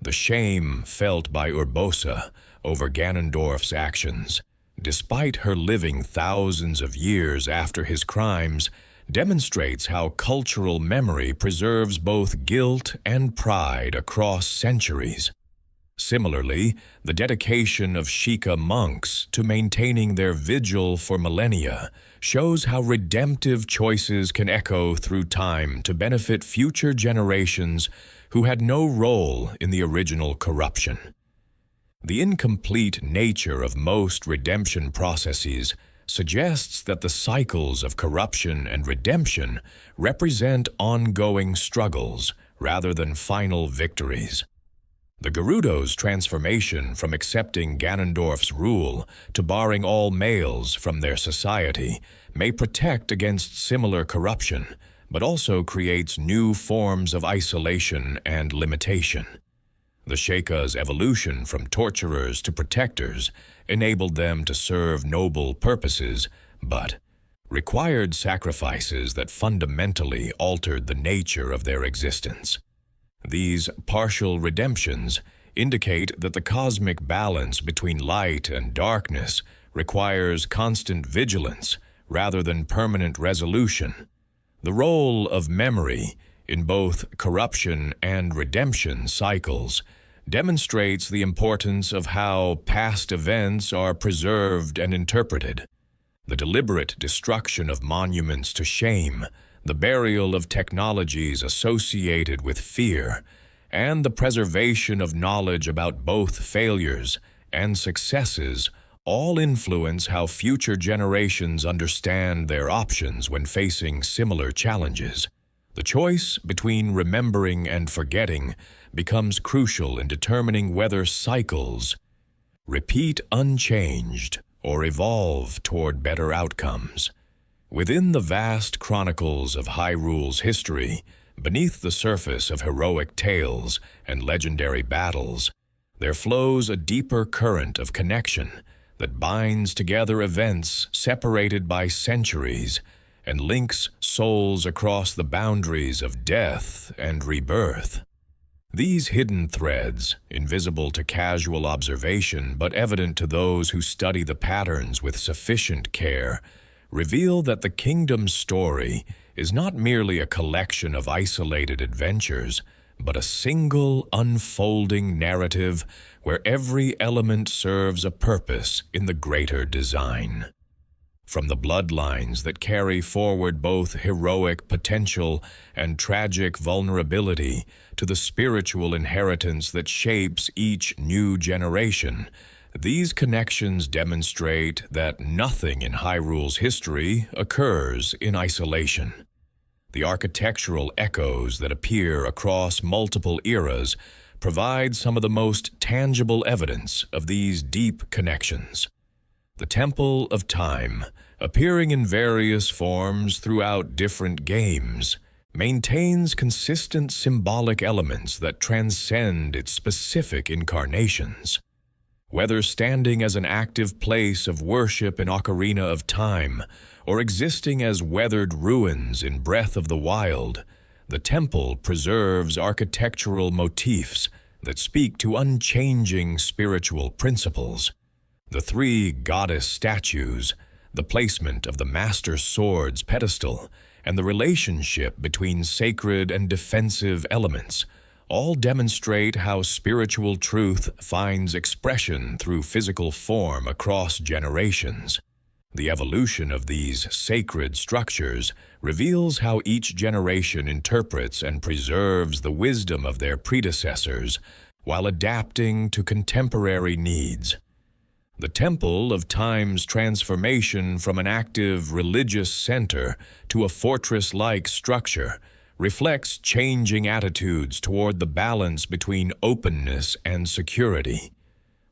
The shame felt by Urbosa over Ganondorf's actions, despite her living thousands of years after his crimes, demonstrates how cultural memory preserves both guilt and pride across centuries. Similarly, the dedication of Sheikah monks to maintaining their vigil for millennia shows how redemptive choices can echo through time to benefit future generations who had no role in the original corruption. The incomplete nature of most redemption processes suggests that the cycles of corruption and redemption represent ongoing struggles rather than final victories. The Gerudo's transformation from accepting Ganondorf's rule to barring all males from their society may protect against similar corruption, but also creates new forms of isolation and limitation. The Sheikah's evolution from torturers to protectors enabled them to serve noble purposes, but required sacrifices that fundamentally altered the nature of their existence. These partial redemptions indicate that the cosmic balance between light and darkness requires constant vigilance rather than permanent resolution. The role of memory in both corruption and redemption cycles demonstrates the importance of how past events are preserved and interpreted. The deliberate destruction of monuments to shame, the burial of technologies associated with fear, and the preservation of knowledge about both failures and successes all influence how future generations understand their options when facing similar challenges. The choice between remembering and forgetting becomes crucial in determining whether cycles repeat unchanged or evolve toward better outcomes. Within the vast chronicles of Hyrule's history, beneath the surface of heroic tales and legendary battles, there flows a deeper current of connection that binds together events separated by centuries and links souls across the boundaries of death and rebirth. These hidden threads, invisible to casual observation but evident to those who study the patterns with sufficient care, reveal that the kingdom's story is not merely a collection of isolated adventures, but a single unfolding narrative where every element serves a purpose in the greater design. From the bloodlines that carry forward both heroic potential and tragic vulnerability to the spiritual inheritance that shapes each new generation, these connections demonstrate that nothing in Hyrule's history occurs in isolation. The architectural echoes that appear across multiple eras provide some of the most tangible evidence of these deep connections. The Temple of Time, appearing in various forms throughout different games, maintains consistent symbolic elements that transcend its specific incarnations. Whether standing as an active place of worship in Ocarina of Time or existing as weathered ruins in Breath of the Wild, the temple preserves architectural motifs that speak to unchanging spiritual principles. The three goddess statues, the placement of the Master Sword's pedestal, and the relationship between sacred and defensive elements all demonstrate how spiritual truth finds expression through physical form across generations. The evolution of these sacred structures reveals how each generation interprets and preserves the wisdom of their predecessors while adapting to contemporary needs. The Temple of Time's transformation from an active religious center to a fortress-like structure reflects changing attitudes toward the balance between openness and security.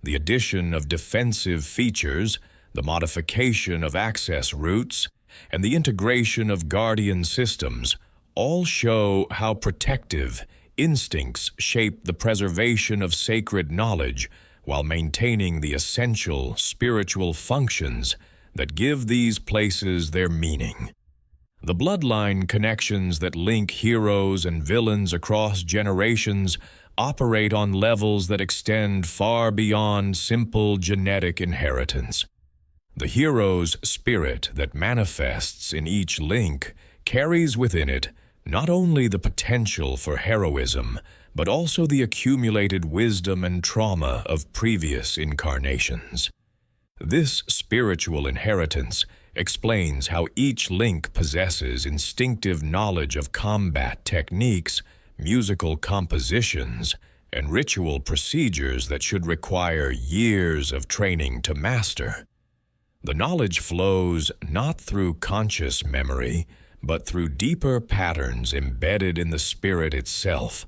The addition of defensive features, the modification of access routes, and the integration of guardian systems all show how protective instincts shape the preservation of sacred knowledge while maintaining the essential spiritual functions that give these places their meaning. The bloodline connections that link heroes and villains across generations operate on levels that extend far beyond simple genetic inheritance. The hero's spirit that manifests in each link carries within it not only the potential for heroism, but also the accumulated wisdom and trauma of previous incarnations. This spiritual inheritance explains how each link possesses instinctive knowledge of combat techniques, musical compositions, and ritual procedures that should require years of training to master. The knowledge flows not through conscious memory, but through deeper patterns embedded in the spirit itself.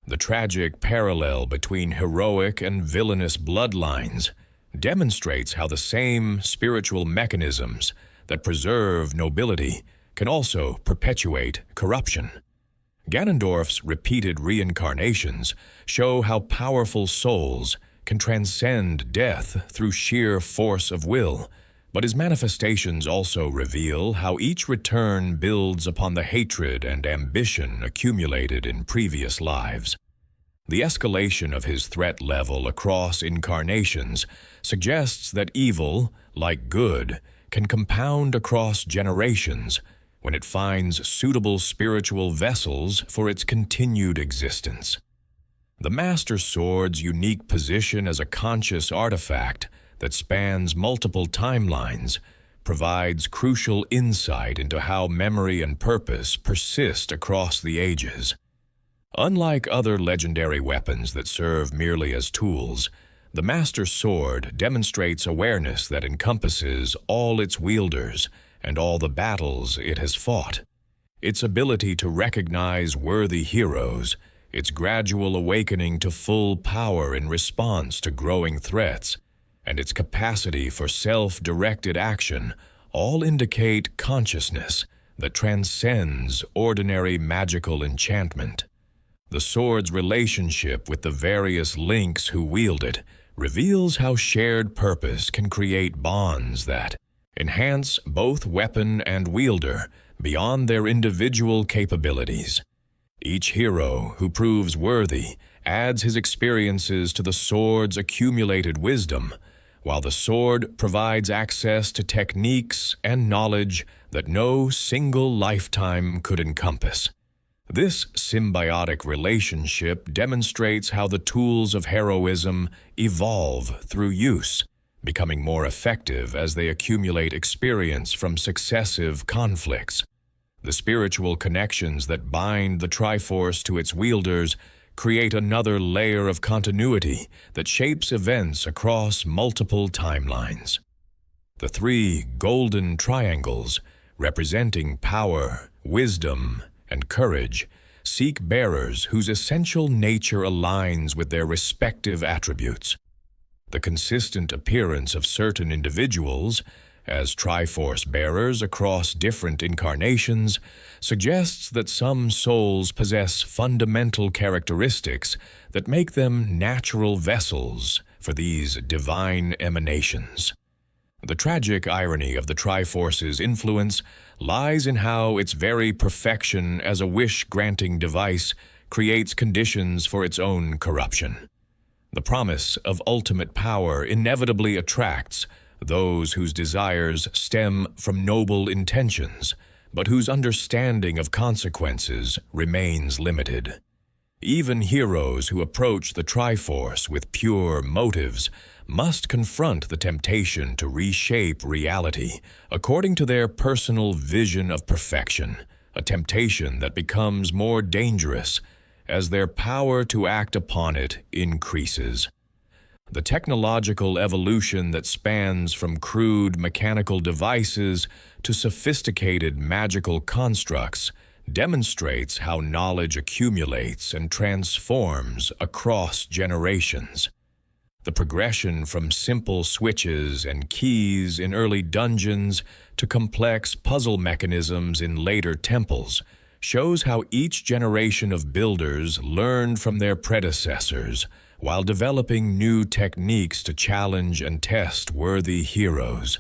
The tragic parallel between heroic and villainous bloodlines demonstrates how the same spiritual mechanisms that preserve nobility can also perpetuate corruption. Ganondorf's repeated reincarnations show how powerful souls can transcend death through sheer force of will, but his manifestations also reveal how each return builds upon the hatred and ambition accumulated in previous lives. The escalation of his threat level across incarnations suggests that evil, like good, can compound across generations when it finds suitable spiritual vessels for its continued existence. The Master Sword's unique position as a conscious artifact that spans multiple timelines provides crucial insight into how memory and purpose persist across the ages. Unlike other legendary weapons that serve merely as tools, the Master Sword demonstrates awareness that encompasses all its wielders and all the battles it has fought. Its ability to recognize worthy heroes, its gradual awakening to full power in response to growing threats, and its capacity for self-directed action all indicate consciousness that transcends ordinary magical enchantment. The sword's relationship with the various links who wield it reveals how shared purpose can create bonds that enhance both weapon and wielder beyond their individual capabilities. Each hero who proves worthy adds his experiences to the sword's accumulated wisdom, while the sword provides access to techniques and knowledge that no single lifetime could encompass. This symbiotic relationship demonstrates how the tools of heroism evolve through use, becoming more effective as they accumulate experience from successive conflicts. The spiritual connections that bind the Triforce to its wielders create another layer of continuity that shapes events across multiple timelines. The three golden triangles, representing power, wisdom, and courage, seek bearers whose essential nature aligns with their respective attributes. The consistent appearance of certain individuals as Triforce bearers across different incarnations suggests that some souls possess fundamental characteristics that make them natural vessels for these divine emanations. The tragic irony of the Triforce's influence lies in how its very perfection as a wish-granting device creates conditions for its own corruption. The promise of ultimate power inevitably attracts those whose desires stem from noble intentions, but whose understanding of consequences remains limited. Even heroes who approach the Triforce with pure motives must confront the temptation to reshape reality according to their personal vision of perfection, a temptation that becomes more dangerous as their power to act upon it increases. The technological evolution that spans from crude mechanical devices to sophisticated magical constructs demonstrates how knowledge accumulates and transforms across generations. The progression from simple switches and keys in early dungeons to complex puzzle mechanisms in later temples shows how each generation of builders learned from their predecessors while developing new techniques to challenge and test worthy heroes.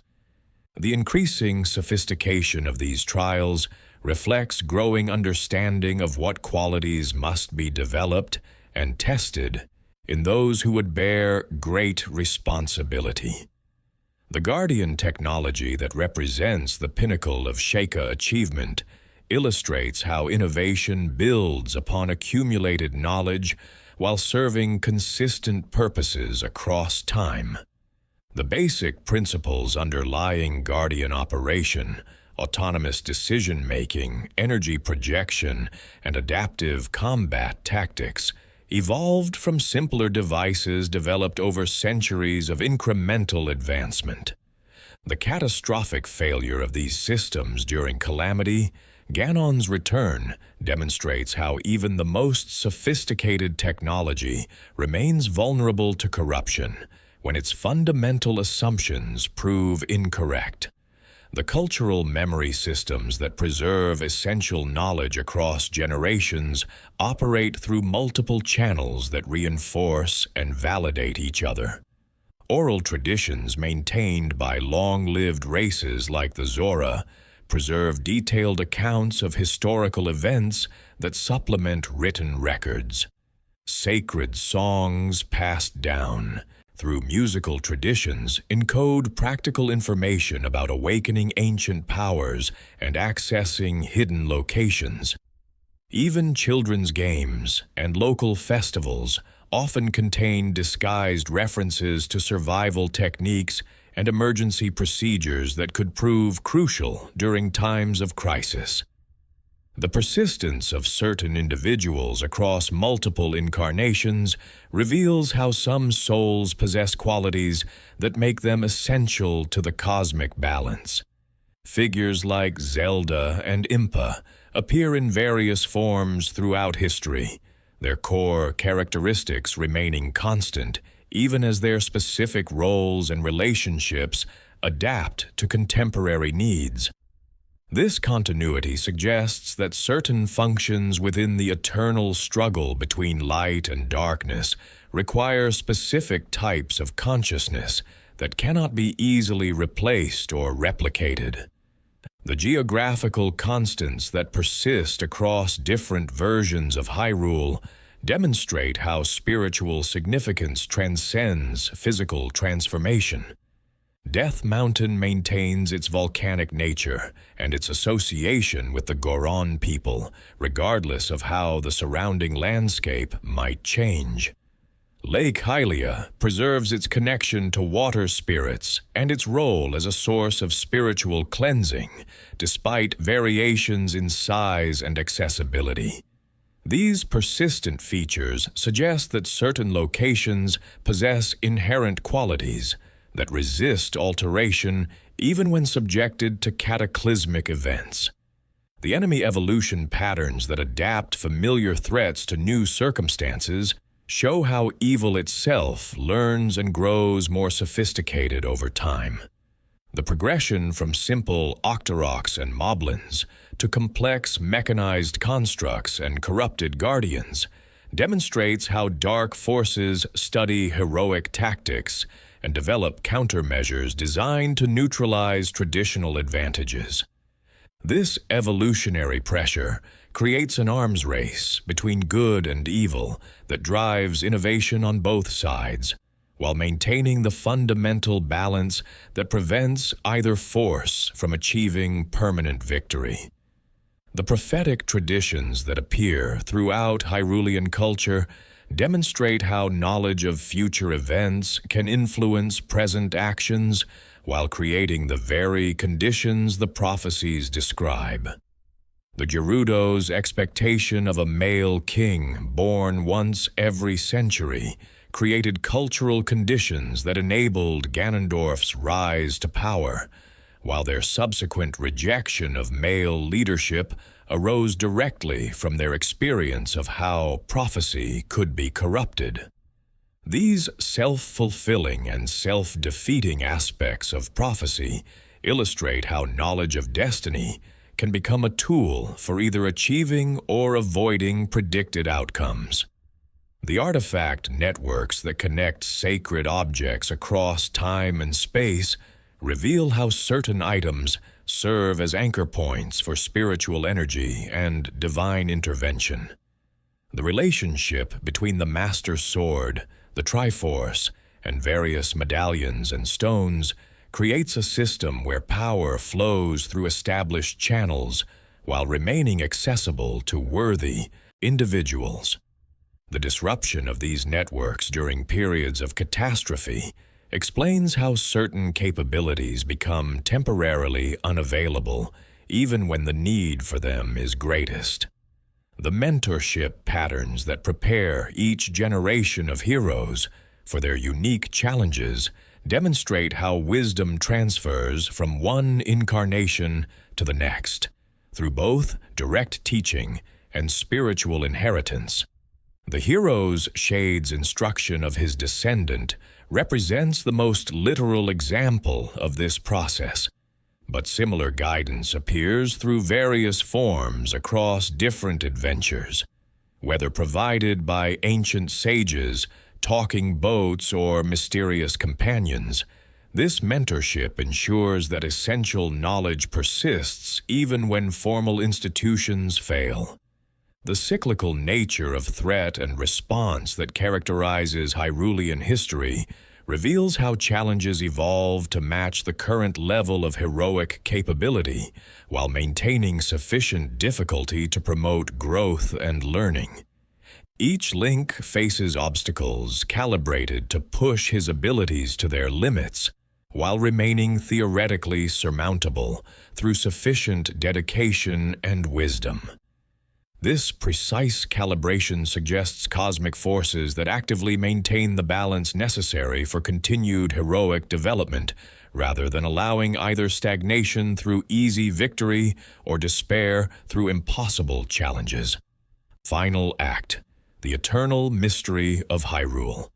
The increasing sophistication of these trials reflects growing understanding of what qualities must be developed and tested in those who would bear great responsibility. The Guardian technology that represents the pinnacle of Sheikah achievement illustrates how innovation builds upon accumulated knowledge while serving consistent purposes across time. The basic principles underlying Guardian operation, autonomous decision-making, energy projection, and adaptive combat tactics, evolved from simpler devices developed over centuries of incremental advancement. The catastrophic failure of these systems during Calamity, Ganon's return, demonstrates how even the most sophisticated technology remains vulnerable to corruption when its fundamental assumptions prove incorrect. The cultural memory systems that preserve essential knowledge across generations operate through multiple channels that reinforce and validate each other. Oral traditions maintained by long-lived races like the Zora preserve detailed accounts of historical events that supplement written records. Sacred songs passed down through musical traditions encode practical information about awakening ancient powers and accessing hidden locations. Even children's games and local festivals often contain disguised references to survival techniques and emergency procedures that could prove crucial during times of crisis. The persistence of certain individuals across multiple incarnations reveals how some souls possess qualities that make them essential to the cosmic balance. Figures like Zelda and Impa appear in various forms throughout history, their core characteristics remaining constant even as their specific roles and relationships adapt to contemporary needs. This continuity suggests that certain functions within the eternal struggle between light and darkness require specific types of consciousness that cannot be easily replaced or replicated. The geographical constants that persist across different versions of Hyrule demonstrate how spiritual significance transcends physical transformation. Death Mountain maintains its volcanic nature and its association with the Goron people, regardless of how the surrounding landscape might change. Lake Hylia preserves its connection to water spirits and its role as a source of spiritual cleansing, despite variations in size and accessibility. These persistent features suggest that certain locations possess inherent qualities that resist alteration even when subjected to cataclysmic events. The enemy evolution patterns that adapt familiar threats to new circumstances show how evil itself learns and grows more sophisticated over time. The progression from simple octoroks and moblins to complex mechanized constructs and corrupted guardians demonstrates how dark forces study heroic tactics and develop countermeasures designed to neutralize traditional advantages. This evolutionary pressure creates an arms race between good and evil that drives innovation on both sides, while maintaining the fundamental balance that prevents either force from achieving permanent victory. The prophetic traditions that appear throughout Hyrulean culture demonstrate how knowledge of future events can influence present actions while creating the very conditions the prophecies describe. The Gerudo's expectation of a male king born once every century created cultural conditions that enabled Ganondorf's rise to power, while their subsequent rejection of male leadership arose directly from their experience of how prophecy could be corrupted. These self-fulfilling and self-defeating aspects of prophecy illustrate how knowledge of destiny can become a tool for either achieving or avoiding predicted outcomes. The artifact networks that connect sacred objects across time and space reveal how certain items serve as anchor points for spiritual energy and divine intervention. The relationship between the Master Sword, the Triforce, and various medallions and stones creates a system where power flows through established channels while remaining accessible to worthy individuals. The disruption of these networks during periods of catastrophe explains how certain capabilities become temporarily unavailable, even when the need for them is greatest. The mentorship patterns that prepare each generation of heroes for their unique challenges demonstrate how wisdom transfers from one incarnation to the next, through both direct teaching and spiritual inheritance. The hero's shade's instruction of his descendant represents the most literal example of this process, but similar guidance appears through various forms across different adventures, whether provided by ancient sages, talking boats, or mysterious companions. This mentorship ensures that essential knowledge persists even when formal institutions fail. The cyclical nature of threat and response that characterizes Hyrulean history reveals how challenges evolve to match the current level of heroic capability while maintaining sufficient difficulty to promote growth and learning. Each link faces obstacles calibrated to push his abilities to their limits while remaining theoretically surmountable through sufficient dedication and wisdom. This precise calibration suggests cosmic forces that actively maintain the balance necessary for continued heroic development, rather than allowing either stagnation through easy victory or despair through impossible challenges. Final Act: The Eternal Mystery of Hyrule.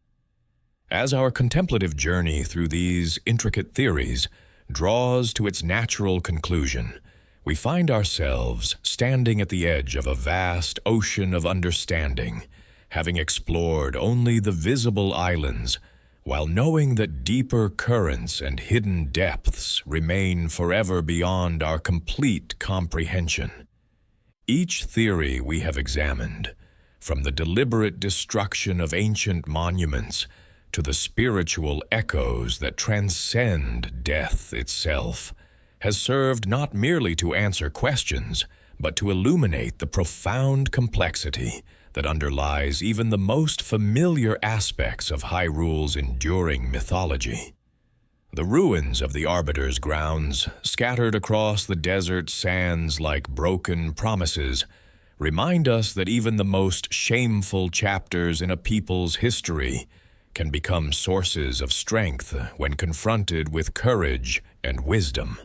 As our contemplative journey through these intricate theories draws to its natural conclusion, we find ourselves standing at the edge of a vast ocean of understanding, having explored only the visible islands, while knowing that deeper currents and hidden depths remain forever beyond our complete comprehension. Each theory we have examined, from the deliberate destruction of ancient monuments to the spiritual echoes that transcend death itself, has served not merely to answer questions, but to illuminate the profound complexity that underlies even the most familiar aspects of Hyrule's enduring mythology. The ruins of the Arbiter's grounds, scattered across the desert sands like broken promises, remind us that even the most shameful chapters in a people's history can become sources of strength when confronted with courage and wisdom.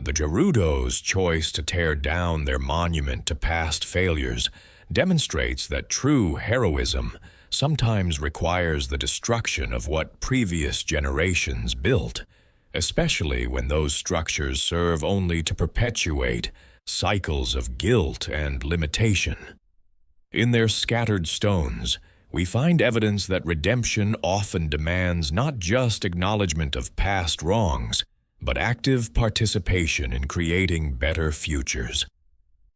The Gerudo's choice to tear down their monument to past failures demonstrates that true heroism sometimes requires the destruction of what previous generations built, especially when those structures serve only to perpetuate cycles of guilt and limitation. In their scattered stones, we find evidence that redemption often demands not just acknowledgement of past wrongs, but active participation in creating better futures.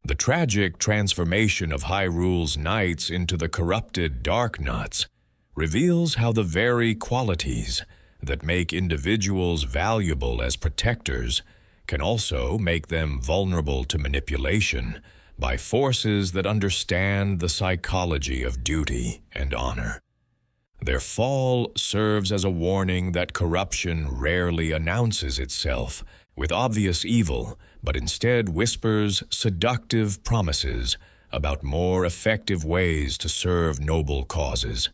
The tragic transformation of Hyrule's knights into the corrupted Dark Knights reveals how the very qualities that make individuals valuable as protectors can also make them vulnerable to manipulation by forces that understand the psychology of duty and honor. Their fall serves as a warning that corruption rarely announces itself with obvious evil, but instead whispers seductive promises about more effective ways to serve noble causes.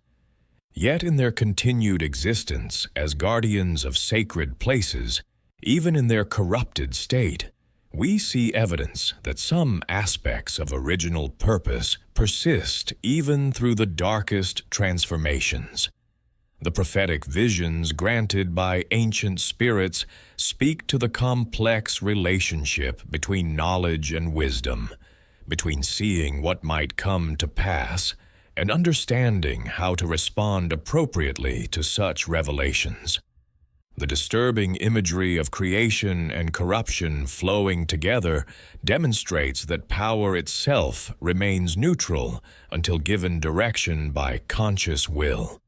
Yet in their continued existence as guardians of sacred places, even in their corrupted state, we see evidence that some aspects of original purpose persist even through the darkest transformations. The prophetic visions granted by ancient spirits speak to the complex relationship between knowledge and wisdom, between seeing what might come to pass and understanding how to respond appropriately to such revelations. The disturbing imagery of creation and corruption flowing together demonstrates that power itself remains neutral until given direction by conscious will.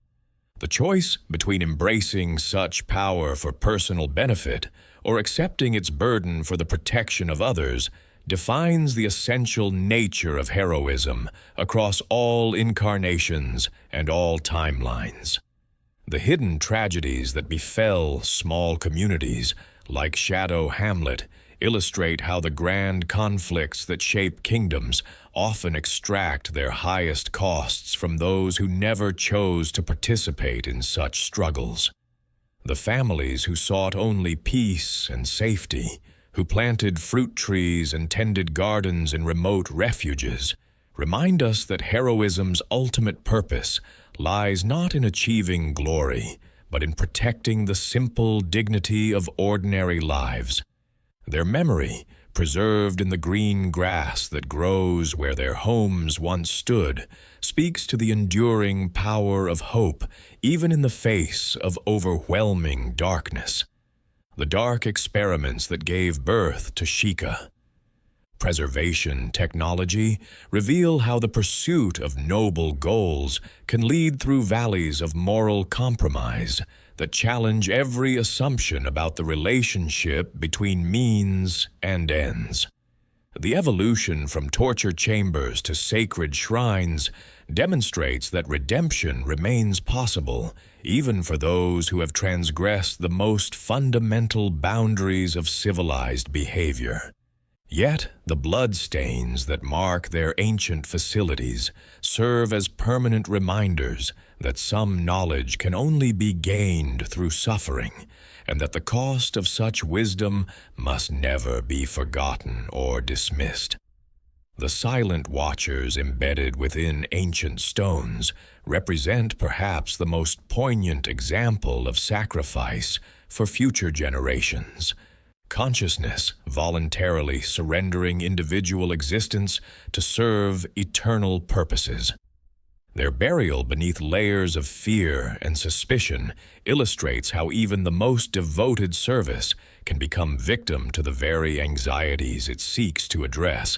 The choice between embracing such power for personal benefit or accepting its burden for the protection of others defines the essential nature of heroism across all incarnations and all timelines. The hidden tragedies that befell small communities, like Shadow Hamlet, illustrate how the grand conflicts that shape kingdoms often extract their highest costs from those who never chose to participate in such struggles. The families who sought only peace and safety, who planted fruit trees and tended gardens in remote refuges, remind us that heroism's ultimate purpose lies not in achieving glory, but in protecting the simple dignity of ordinary lives. Their memory, preserved in the green grass that grows where their homes once stood, speaks to the enduring power of hope even in the face of overwhelming darkness. The dark experiments that gave birth to Sheikah. Preservation technology reveal how the pursuit of noble goals can lead through valleys of moral compromise that challenge every assumption about the relationship between means and ends. The evolution from torture chambers to sacred shrines demonstrates that redemption remains possible even for those who have transgressed the most fundamental boundaries of civilized behavior. Yet, the bloodstains that mark their ancient facilities serve as permanent reminders that some knowledge can only be gained through suffering, and that the cost of such wisdom must never be forgotten or dismissed. The silent watchers embedded within ancient stones represent perhaps the most poignant example of sacrifice for future generations. Consciousness voluntarily surrendering individual existence to serve eternal purposes. Their burial beneath layers of fear and suspicion illustrates how even the most devoted service can become victim to the very anxieties it seeks to address.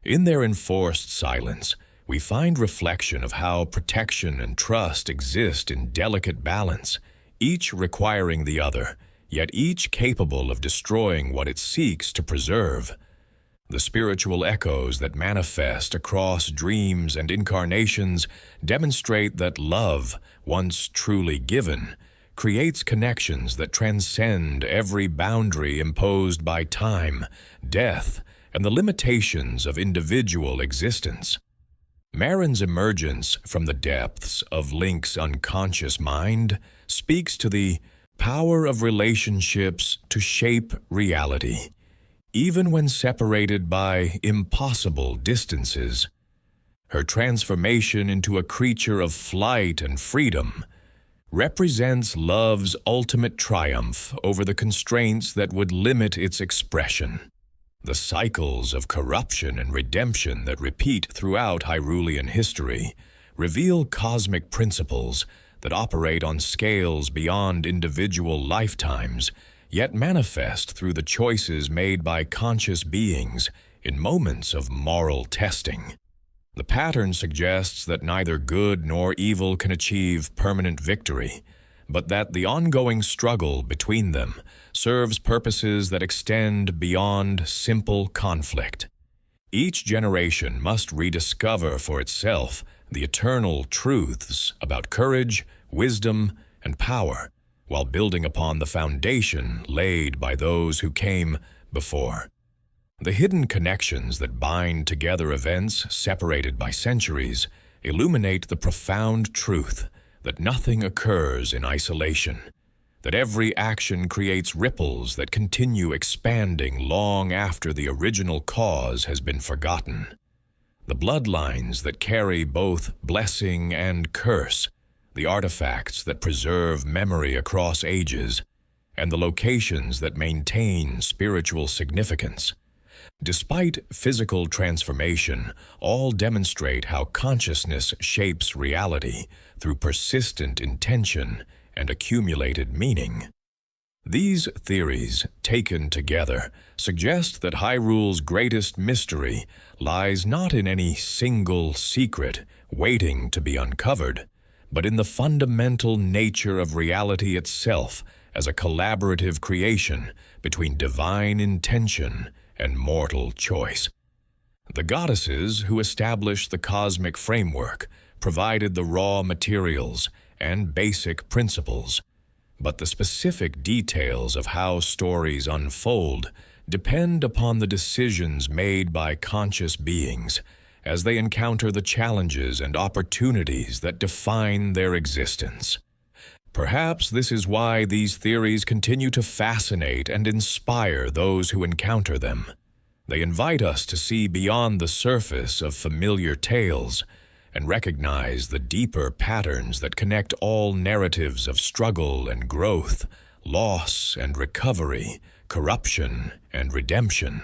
In their enforced silence, we find reflection of how protection and trust exist in delicate balance, each requiring the other, yet each capable of destroying what it seeks to preserve. The spiritual echoes that manifest across dreams and incarnations demonstrate that love, once truly given, creates connections that transcend every boundary imposed by time, death, and the limitations of individual existence. Marin's emergence from the depths of Link's unconscious mind speaks to the power of relationships to shape reality. even when separated by impossible distances. Her transformation into a creature of flight and freedom represents love's ultimate triumph over the constraints that would limit its expression. The cycles of corruption and redemption that repeat throughout Hyrulean history reveal cosmic principles that operate on scales beyond individual lifetimes, yet manifest through the choices made by conscious beings in moments of moral testing. The pattern suggests that neither good nor evil can achieve permanent victory, but that the ongoing struggle between them serves purposes that extend beyond simple conflict. Each generation must rediscover for itself the eternal truths about courage, wisdom, and power, while building upon the foundation laid by those who came before. The hidden connections that bind together events separated by centuries illuminate the profound truth that nothing occurs in isolation, that every action creates ripples that continue expanding long after the original cause has been forgotten. The bloodlines that carry both blessing and curse, the artifacts that preserve memory across ages, and the locations that maintain spiritual significance. Despite physical transformation, all demonstrate how consciousness shapes reality through persistent intention and accumulated meaning. These theories, taken together, suggest that Hyrule's greatest mystery lies not in any single secret waiting to be uncovered, but in the fundamental nature of reality itself as a collaborative creation between divine intention and mortal choice. The goddesses who established the cosmic framework provided the raw materials and basic principles, but the specific details of how stories unfold depend upon the decisions made by conscious beings as they encounter the challenges and opportunities that define their existence. Perhaps this is why these theories continue to fascinate and inspire those who encounter them. They invite us to see beyond the surface of familiar tales and recognize the deeper patterns that connect all narratives of struggle and growth, loss and recovery, corruption and redemption.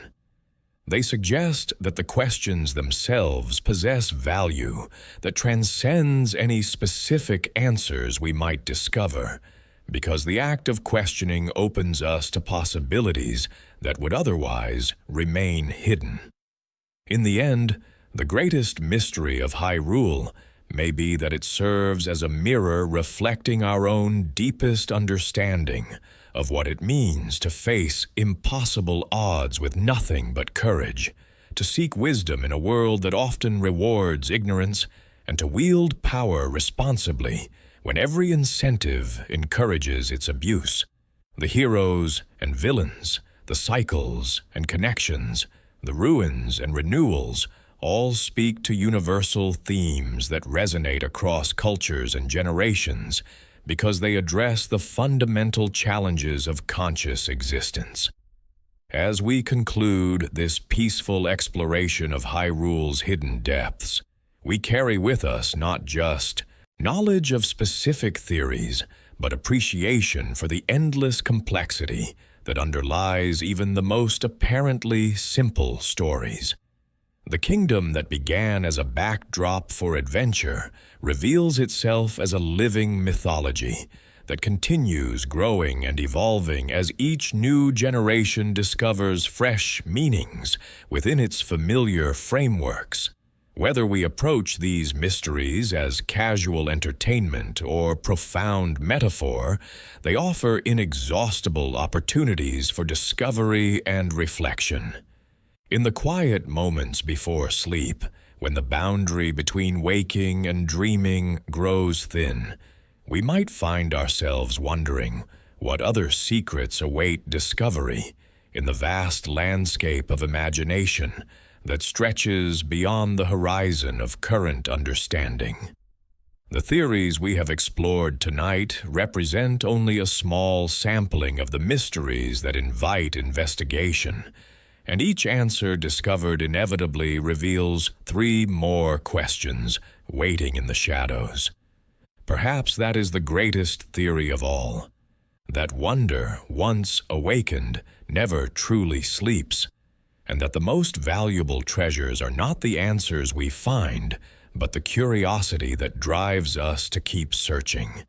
They suggest that the questions themselves possess value that transcends any specific answers we might discover, because the act of questioning opens us to possibilities that would otherwise remain hidden. In the end, the greatest mystery of Hyrule may be that it serves as a mirror reflecting our own deepest understanding of what it means to face impossible odds with nothing but courage, to seek wisdom in a world that often rewards ignorance, and to wield power responsibly when every incentive encourages its abuse. The heroes and villains, the cycles and connections, the ruins and renewals all speak to universal themes that resonate across cultures and generations because they address the fundamental challenges of conscious existence. As we conclude this peaceful exploration of Hyrule's hidden depths, we carry with us not just knowledge of specific theories, but appreciation for the endless complexity that underlies even the most apparently simple stories. The kingdom that began as a backdrop for adventure reveals itself as a living mythology that continues growing and evolving as each new generation discovers fresh meanings within its familiar frameworks. Whether we approach these mysteries as casual entertainment or profound metaphor, they offer inexhaustible opportunities for discovery and reflection. In the quiet moments before sleep, when the boundary between waking and dreaming grows thin, we might find ourselves wondering what other secrets await discovery in the vast landscape of imagination that stretches beyond the horizon of current understanding. The theories we have explored tonight represent only a small sampling of the mysteries that invite investigation, and each answer discovered inevitably reveals 3 more questions waiting in the shadows. Perhaps that is the greatest theory of all, that wonder, once awakened, never truly sleeps, and that the most valuable treasures are not the answers we find, but the curiosity that drives us to keep searching.